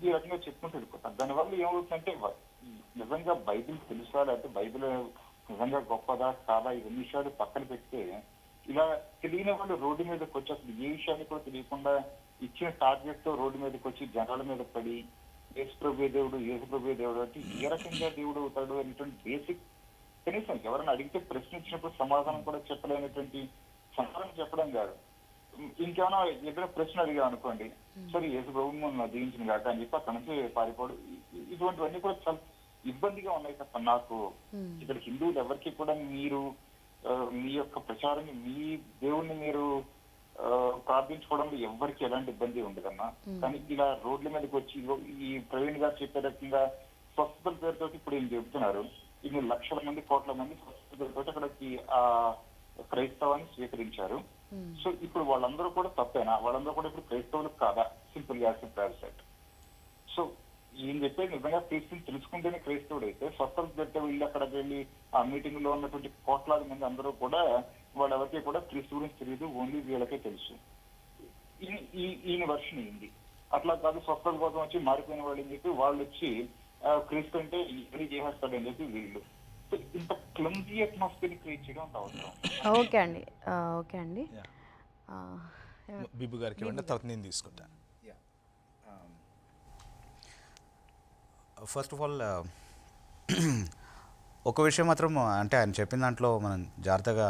ఈ రకంగా చెప్పుకుంటూ వెళ్ళిపోతాను. దానివల్ల ఏమవుతుందంటే, నిజంగా బైబిల్ తెలుసా లేకపోతే బైబిల్ నిజంగా గొప్పదా కాదా ఇవన్నీ విషయాలు పక్కన పెడితే, ఇలా తెలియని వాళ్ళు రోడ్డు మీదకి వచ్చి అసలు ఏ విషయాన్ని కూడా తెలియకుండా ఇచ్చిన టార్గెట్ తో రోడ్డు మీదకి వచ్చి జనాల మీద పడి యేసు ప్రభు దేవుడు అంటే ఏ రకంగా దేవుడు అవుతాడు అనేటువంటి బేసిక్ కనీసం ఎవరైనా అడిగితే ప్రశ్నించినప్పుడు సమాధానం కూడా చెప్పలేనటువంటి సమాధానం చెప్పడం కాదు, ఇంకేమైనా ఏదైనా ప్రశ్న అడిగా అనుకోండి, సరే యేసు ప్రభు దీవించిన కాక అని చెప్పి అక్కడ నుంచి పారిపోవడం, ఇటువంటివన్నీ కూడా చాలా ఇబ్బందిగా ఉన్నాయి తప్ప నాకు ఇక్కడ హిందువులు ఎవరికి కూడా మీరు మీ యొక్క ప్రచారం, మీ దేవుణ్ణి మీరు ప్రార్థించుకోవడంలో ఎవరికి ఎలాంటి ఇబ్బంది ఉండదమ్మా. కానీ ఇలా రోడ్ల మీదకి వచ్చి ఈ ప్రవీణ్ గారు చెప్పే రకంగా స్వస్థతల పేరుతో ఇప్పుడు ఏం చెబుతున్నారు, ఇన్ని లక్షల మంది కోట్ల మంది స్వస్థతల పేరుతో అక్కడికి ఆ క్రైస్తవాన్ని స్వీకరించారు. సో ఇప్పుడు వాళ్ళందరూ కూడా తప్పేనా, వాళ్ళందరూ కూడా ఇప్పుడు క్రైస్తవులు కాదా, సింపుల్ గా సెట్. సో ఏం చెప్పేది నిజంగా క్రీస్తుని తెలుసుకుంటేనే క్రైస్తవుడు అయితే, స్వస్థత పెట్టే వెళ్ళి అక్కడికి వెళ్ళి ఆ మీటింగ్ లో ఉన్నటువంటి కోట్లాది మంది అందరూ కూడా వాళ్ళెవరికి కూడా క్రీస్తు గురించి తెలియదు, ఓన్లీ వీళ్ళకే తెలుసు. ఈయన వర్షన్ అయింది. అట్లా కాదు, స్వస్థత కోసం వచ్చి మారిపోయిన వాళ్ళు అని చెప్పి వాళ్ళు వచ్చి క్రీస్తు అంటే ఇది చేసేస్తాడు అని చెప్పి వీళ్ళు. ఇంత క్లమ్జీ అట్మాస్ఫియర్ క్రియేట్ చేయడం అంత అవసరం. ఓకే అండి బిబ్బు గారికి ఇవ్వండి, తర్వాత నేను తీసుకుంటాను. ఫస్ట్ ఆఫ్ ఆల్ ఒక విషయం మాత్రం అంటే ఆయన చెప్పిన దాంట్లో మనం జాగ్రత్తగా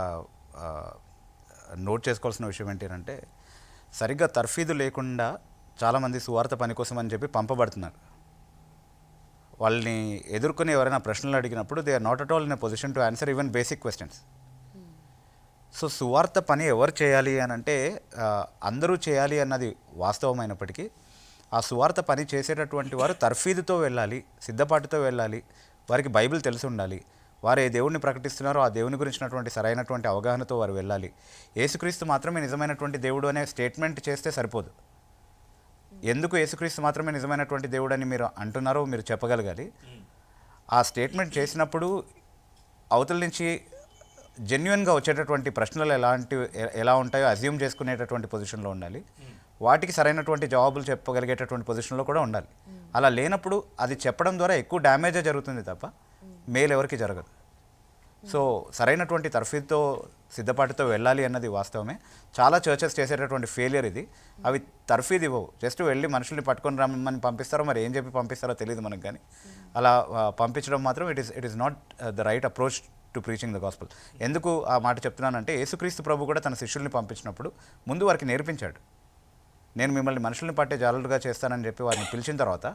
నోట్ చేసుకోవాల్సిన విషయం ఏంటంటే, సరిగ్గా తర్ఫీదు లేకుండా చాలామంది సువార్త పని కోసం అని చెప్పి పంపబడుతున్నారు. వాళ్ళని ఎదుర్కొని ఎవరైనా ప్రశ్నలు అడిగినప్పుడు they are not at all in a position to answer even basic questions. So సువార్త పని ఎవరు చేయాలి అని అంటే అందరూ చేయాలి అన్నది వాస్తవమైనప్పటికీ, ఆ సువార్త పని చేసేటటువంటి వారు తర్ఫీదుతో వెళ్ళాలి, సిద్ధపాటుతో వెళ్ళాలి, వారికి బైబిల్ తెలిసి ఉండాలి, వారు ఏ దేవుడిని ప్రకటిస్తున్నారో ఆ దేవుని గురించినటువంటి సరైనటువంటి అవగాహనతో వారు వెళ్ళాలి. యేసుక్రీస్తు మాత్రమే నిజమైనటువంటి దేవుడు అనే స్టేట్మెంట్ చేస్తే సరిపోదు. ఎందుకు యేసుక్రీస్తు మాత్రమే నిజమైనటువంటి దేవుడు అని మీరు అంటున్నారో మీరు చెప్పగలగాలి. ఆ స్టేట్మెంట్ చేసినప్పుడు అవతల నుంచి జెన్యున్గా వచ్చేటటువంటి ప్రశ్నలు ఎలా ఉంటాయో అజ్యూమ్ చేసుకునేటటువంటి పొజిషన్లో ఉండాలి, వాటికి సరైనటువంటి జవాబులు చెప్పగలిగేటటువంటి పొజిషన్లో కూడా ఉండాలి. అలా లేనప్పుడు అది చెప్పడం ద్వారా ఎక్కువ డ్యామేజే జరుగుతుంది తప్ప మేలు ఎవరికి జరగదు. సో సరైనటువంటి తర్ఫీదుతో సిద్ధపాటుతో వెళ్ళాలి అన్నది వాస్తవమే. చాలా చర్చెస్ చేసేటటువంటి ఫెయిలియర్ ఇది. అవి తర్ఫీదు ఇవ్వవు, జస్ట్ వెళ్ళి మనుషుల్ని పట్టుకొని రమ్మని పంపిస్తారో మరి ఏం చెప్పి పంపిస్తారో తెలియదు మనకు, కానీ అలా పంపించడం మాత్రం it is not the right approach to preaching the gospel. ఎందుకు ఆ మాట చెప్తున్నానంటే యేసుక్రీస్తు ప్రభు కూడా తన శిష్యుల్ని పంపించినప్పుడు ముందు వారికి నేర్పించాడు. నేను మిమ్మల్ని మనుషుల్ని పట్టే జాలరుగా చేస్తానని చెప్పి వారిని పిలిచిన తర్వాత